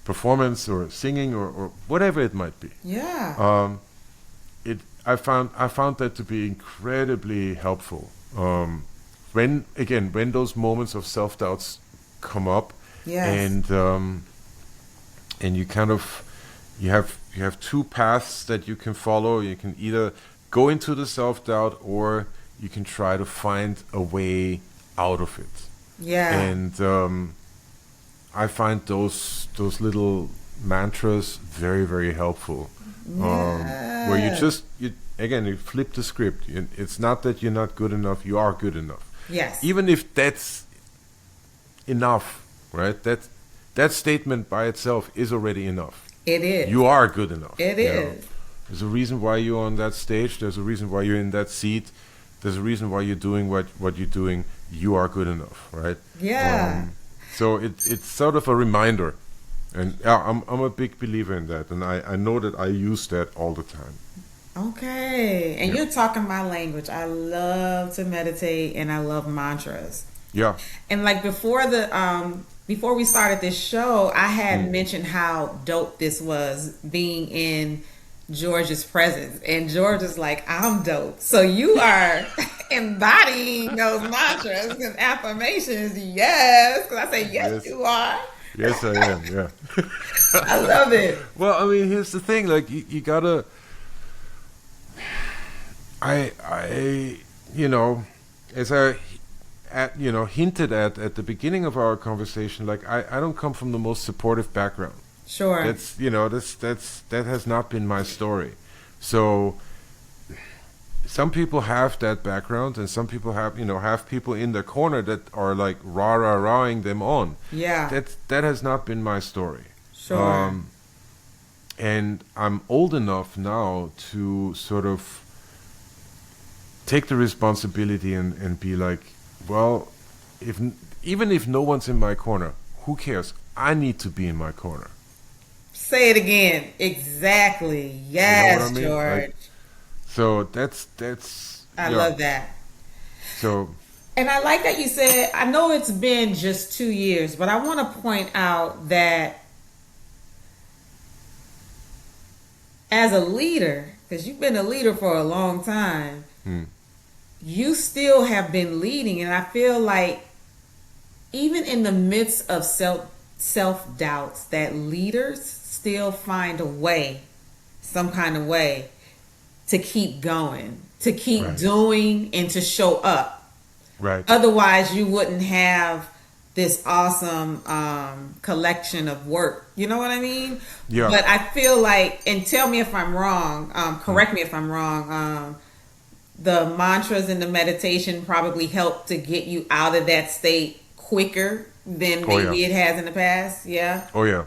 performance or singing or whatever it might be. Yeah. I found that to be incredibly helpful. When those moments of self-doubts come up, yes. and you kind of you have two paths that you can follow. You can either go into the self-doubt, or you can try to find a way out of it. Yeah. And I find those little mantras very, very helpful. Where you flip the script. It's not that you're not good enough, you are good enough. Yes. Even if that's enough, right? That statement by itself is already enough. It is. You are good enough. It is. There's a reason why you're on that stage. There's a reason why you're in that seat. There's a reason why you're doing what you're doing. You are good enough, right? Yeah. So it's sort of a reminder. And I'm a big believer in that. And I know that I use that all the time. Okay. And you're talking my language. I love to meditate and I love mantras. Yeah. And like before we started this show, I had mentioned how dope this was being in George's presence. And George is like, I'm dope. So you are embodying those mantras and affirmations. Yes. Because I say, yes, you are. Yes, I am. Yeah. I love it. Well, I mean, here's the thing. Like, you gotta... as I hinted at the beginning of our conversation, like I don't come from the most supportive background. Sure. That has not been my story. So some people have that background, and some people have people in their corner that are like rah-rah-rahing them on. Yeah. That has not been my story. Sure. And I'm old enough now to sort of take the responsibility and be like, well, even if no one's in my corner, who cares? I need to be in my corner. Say it again. Exactly. Yes, you know what I mean? George. Like, so that's I love that. So, and I like that you said, I know it's been just 2 years, but I want to point out that as a leader, because you've been a leader for a long time, you still have been leading. And I feel like even in the midst of self-doubts, that leaders still find a way, some kind of way, to keep going, to keep doing, and to show up. Right. Otherwise, you wouldn't have this awesome collection of work. You know what I mean? Yeah. But I feel like, and tell me if I'm wrong, correct me if I'm wrong, the mantras and the meditation probably help to get you out of that state quicker than maybe it has in the past. Yeah. Oh yeah,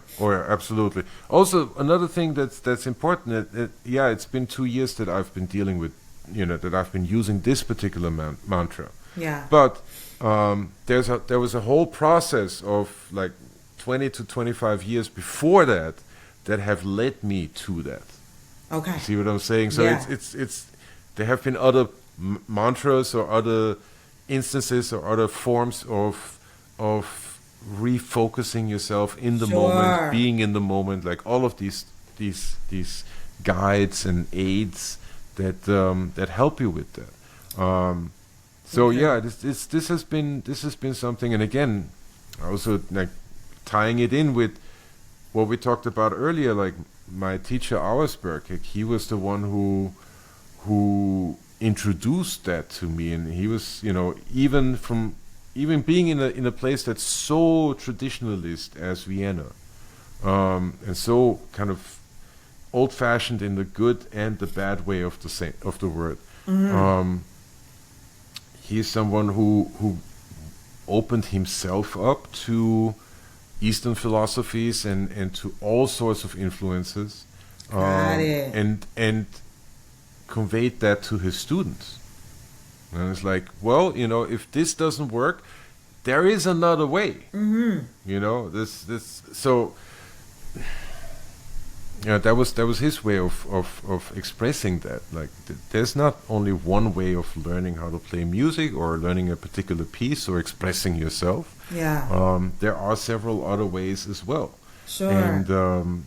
absolutely. Also, another thing that's important. It's been 2 years that I've been dealing with, that I've been using this particular mantra. Yeah. But there was a whole process of like 20 to 25 years before that have led me to that. Okay. See what I'm saying? So it's there have been other mantras or other instances or other forms of refocusing yourself in the moment, being in the moment, like all of these guides and aids that help you with that. This has been something, and again, also like tying it in with what we talked about earlier, like my teacher Auersberg, like he was the one who introduced that to me, and he was, even from even being in a place that's so traditionalist as Vienna, and so kind of old-fashioned in the good and the bad way of the word. He's someone who opened himself up to Eastern philosophies and to all sorts of influences, Got it. and conveyed that to his students. And it's like, well, if this doesn't work, there is another way. This. So, yeah, that was his way of expressing that. Like, there's not only one way of learning how to play music or learning a particular piece or expressing yourself. Yeah. There are several other ways as well. Sure. And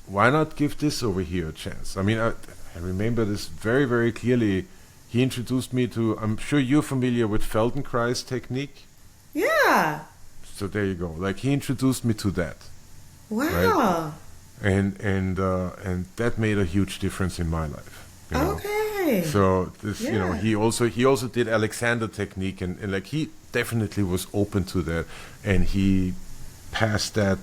why not give this over here a chance? I mean, I remember this very, very clearly. He introduced me to, I'm sure you're familiar with Feldenkrais technique. Yeah. So there you go. Like, he introduced me to that. Wow. Right? And that made a huge difference in my life. Okay. So this, Yeah. he also did Alexander technique, and like, he definitely was open to that, and he passed that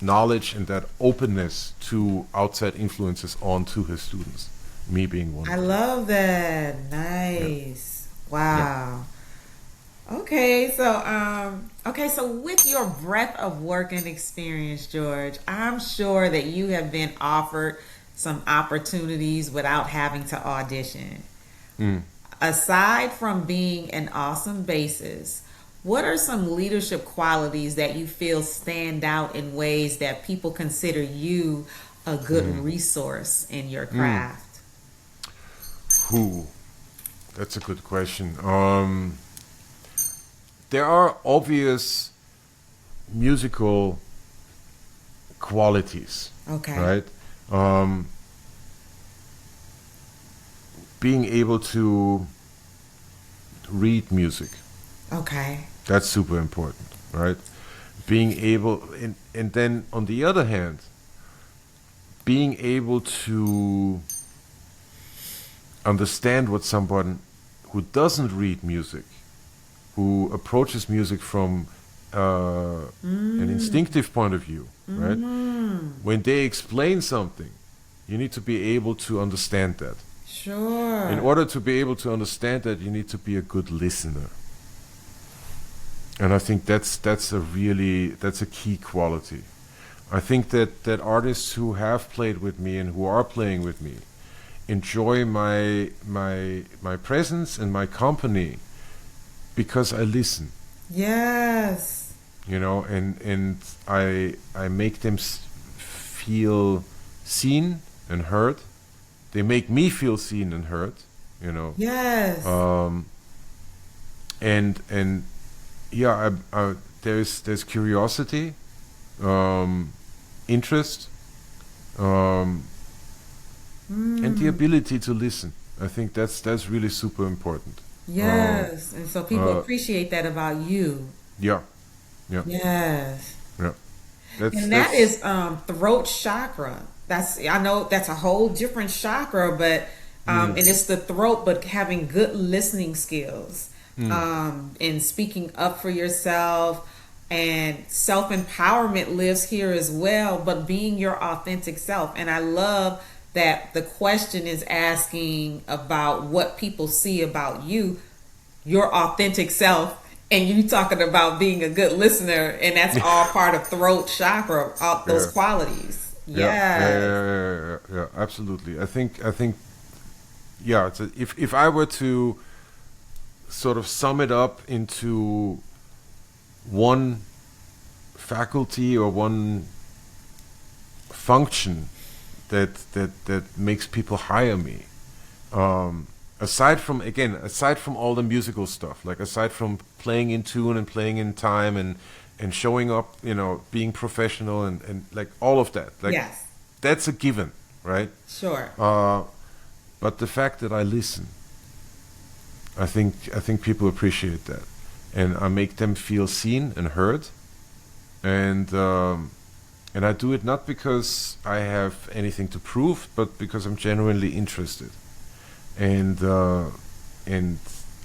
knowledge and that openness to outside influences on to his students. Me being one. I love that. Nice. Yeah. Wow. Yeah. Okay, so with your breadth of work and experience, George, I'm sure that you have been offered some opportunities without having to audition. Aside from being an awesome bassist, what are some leadership qualities that you feel stand out in ways that people consider you a good resource in your craft? That's a good question. There are obvious musical qualities. Okay. Right? Being able to read music. Okay. That's super important, right? Being able, and then on the other hand, being able to understand what someone who doesn't read music, who approaches music from an instinctive point of view, right? When they explain something, you need to be able to understand that. Sure. In order to be able to understand that, you need to be a good listener. And I think that's a key quality. I think that artists who have played with me and who are playing with me enjoy my presence and my company because I listen. Yes. And I make them feel seen and heard. They make me feel seen and heard. Yes. And yeah, there's curiosity, interest, and the ability to listen. I think that's really super important. Yes. And so people appreciate that about you. Yeah. Yeah. Yes. Yeah. And that is throat chakra. I know that's a whole different chakra, but and it's the throat, but having good listening skills, and speaking up for yourself, and self-empowerment lives here as well, but being your authentic self. And I love that the question is asking about what people see about you, your authentic self, and you talking about being a good listener, and that's all part of throat chakra, all those qualities. Yeah, absolutely. I think, yeah. If I were to sort of sum it up into one faculty or one function that makes people hire me, aside from all the musical stuff, like aside from playing in tune and playing in time and showing up, being professional and like all of that, like Yes. that's a given, right? Sure. But the fact that I listen, I think people appreciate that, and I make them feel seen and heard, and I do it not because I have anything to prove, but because I'm genuinely interested, and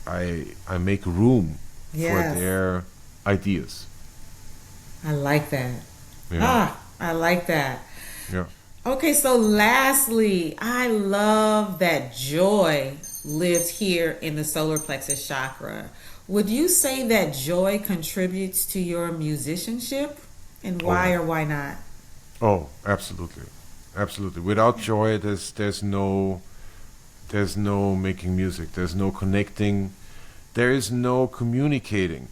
I make room Yes. for their ideas. I like that. Yeah. I like that. Yeah. Okay, so lastly, I love that joy lives here in the solar plexus chakra. Would you say that joy contributes to your musicianship? And Oh why yeah. or why not? Oh, absolutely. Absolutely. Without joy, there's no making music. There's no connecting. There is no communicating.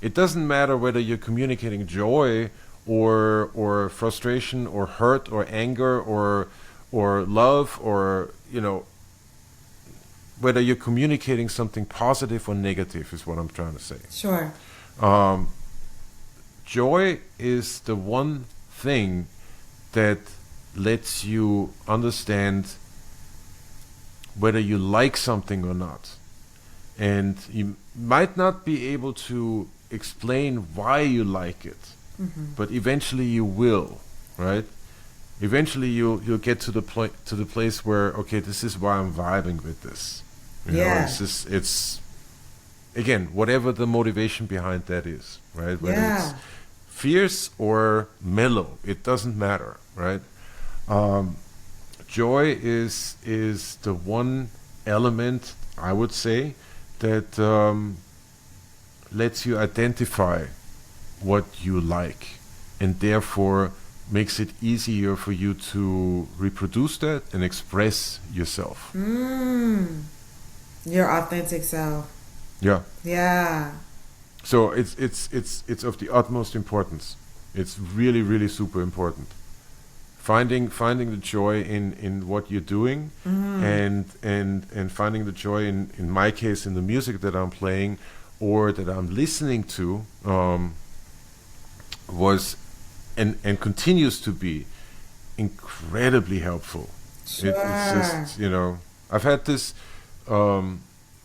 It doesn't matter whether you're communicating joy or frustration or hurt or anger or love, or whether you're communicating something positive or negative is what I'm trying to say. Sure. Um, Joy is the one thing that lets you understand whether you like something or not. And you might not be able to explain why you like it, but eventually you will, right? Eventually you'll get to the place where, okay, this is why I'm vibing with this. Yeah. It's again, whatever the motivation behind that is, right? Whether Yeah. it's fierce or mellow, it doesn't matter, right? Joy is the one element, I would say, that lets you identify what you like, and therefore makes it easier for you to reproduce that and express yourself. Your authentic self. Yeah. Yeah. So it's of the utmost importance. It's really, really super important. Finding the joy in what you're doing, and finding the joy in my case in the music that I'm playing or that I'm listening to, was and continues to be incredibly helpful. It's just, I've had this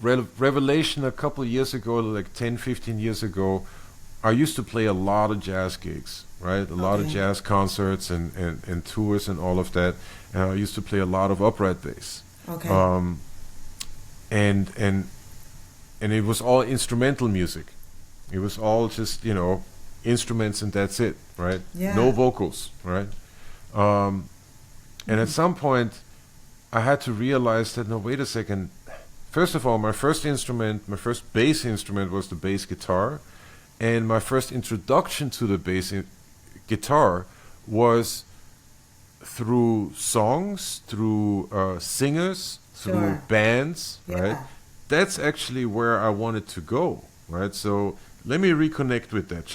revelation a couple of years ago, like 10, 15 years ago. I used to play a lot of jazz gigs, right? A lot of Okay. jazz concerts and tours and all of that. And I used to play a lot of upright bass. Okay. And it was all instrumental music. It was all just, instruments and that's it, right? Yeah. No vocals, right? And at some point, I had to realize that, no, wait a second. First of all, my first bass instrument was the bass guitar. And my first introduction to the bass guitar was through songs, through singers, through Sure. bands, Yeah. right? That's actually where I wanted to go, right? So let me reconnect with that.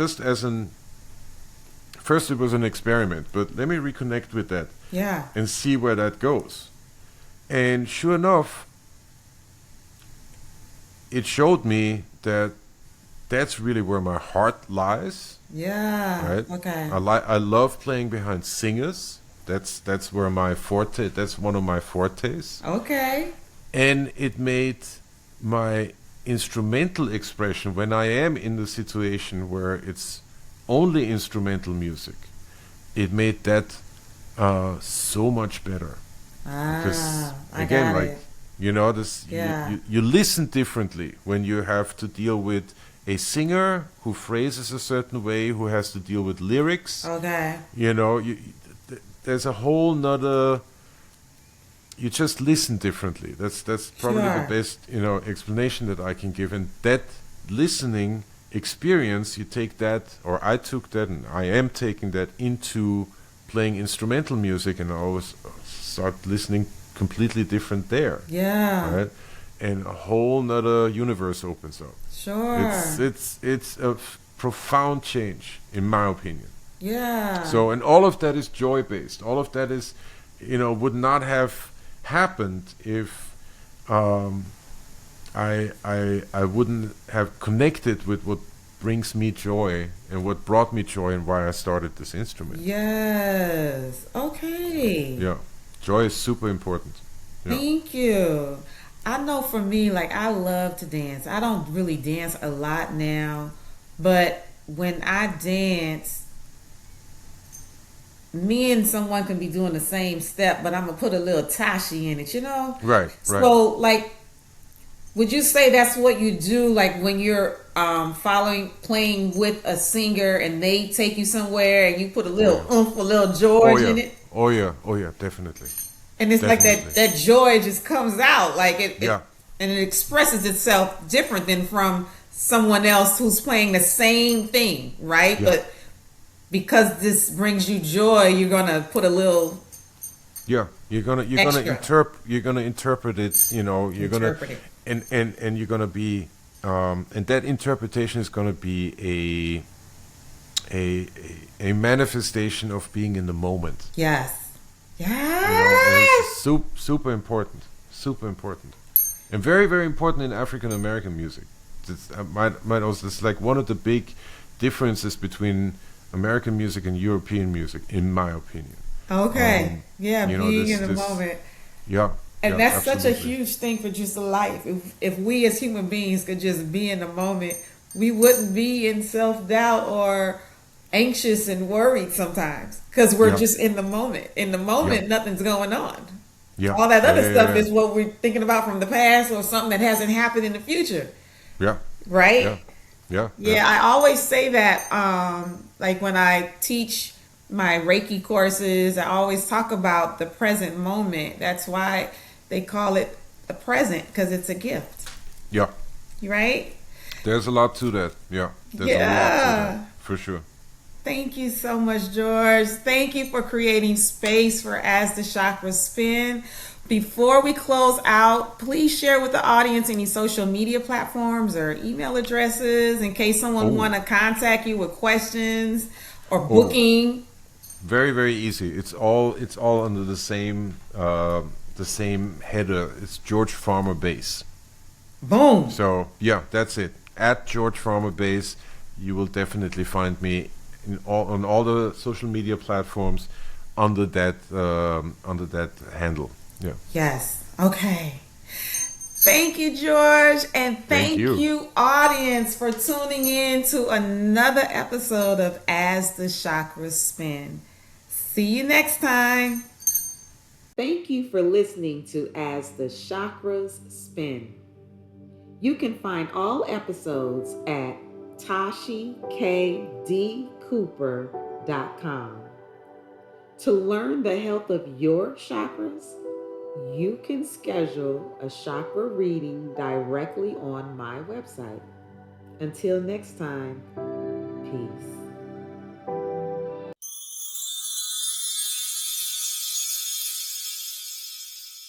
First it was an experiment, but let me reconnect with that Yeah. and see where that goes. And sure enough, it showed me that that's really where my heart lies, Yeah. right? Okay. I love playing behind singers. That's where my forte. That's one of my fortes. Okay. And it made my instrumental expression, when I am in the situation where it's only instrumental music, it made that so much better. Because I again, got like, it. this Yeah. you listen differently when you have to deal with a singer who phrases a certain way, who has to deal with lyrics. Okay. There's a whole nother. You just listen differently. That's probably the Sure. best explanation that I can give. And that listening experience, you take that, or I took that, and I am taking that into playing instrumental music, and I always start listening completely different there. Yeah. Right? And a whole nother universe opens up. Sure. It's a profound change, in my opinion. Yeah. So, and all of that is joy based. All of that is, would not have happened if I wouldn't have connected with what brings me joy and what brought me joy and why I started this instrument. Yes. Okay. Yeah, joy is super important. Yeah. Thank you. I know for me, like, I love to dance. I don't really dance a lot now, but when I dance, me and someone can be doing the same step, but I'm gonna put a little tashi in it, Right. So, like, Would you say that's what you do, like when you're playing with a singer and they take you somewhere and you put a Oh little yeah. oomph, a little Oh George yeah. in it, Oh yeah. Oh yeah. Definitely. and it's like Definitely. that joy just comes out, like Yeah. and it expresses itself different than from someone else who's playing the same thing, right? Yeah. But because this brings you joy, you're gonna put a little Yeah. extra. You're gonna interpret it. You know. You're gonna Interpret it. and you're gonna be and that interpretation is gonna be a manifestation of being in the moment. Yes. You know, and it's Yes. super important, super important, and very very important in African American music. It's, might also, it's like one of the big differences between American music and European music, in my opinion. Okay. Yeah, You know, being in the this moment. yeah, And yeah, that's such a absolutely. huge thing for just life. If we as human beings could just be in the moment, we wouldn't be in self doubt or anxious and worried sometimes because we're Yeah, just in the moment. In the yeah, moment, nothing's going on. yeah, All that yeah, other yeah, yeah, stuff yeah, is what we're thinking about from the past or something that hasn't happened in the future, yeah, right? yeah, yeah, yeah. Yeah, I always say that. Like when I teach my Reiki courses, I always talk about the present moment. That's why they call it the present because it's a gift, Yeah. right? There's a lot to that. Yeah, there's a lot to that Yeah. for sure. Thank you so much, George. Thank you for creating space for As the Chakras Spin. Before we close out, please share with the audience any social media platforms or email addresses in case someone Oh, want to contact you with questions or oh, booking. very very easy. It's all under the same header. It's George Farmer Bass. Boom. So yeah, that's it. At George Farmer Bass, you will definitely find me on all the social media platforms under that handle. Yeah. Yes. Okay. Thank you, George. And Thank thank you. you, audience, for tuning in to another episode of As the Chakras Spin. See you next time. Thank you for listening to As the Chakras Spin. You can find all episodes at TashiKDCooper.com. To learn the health of your chakras, you can schedule a chakra reading directly on my website. Until next time, peace.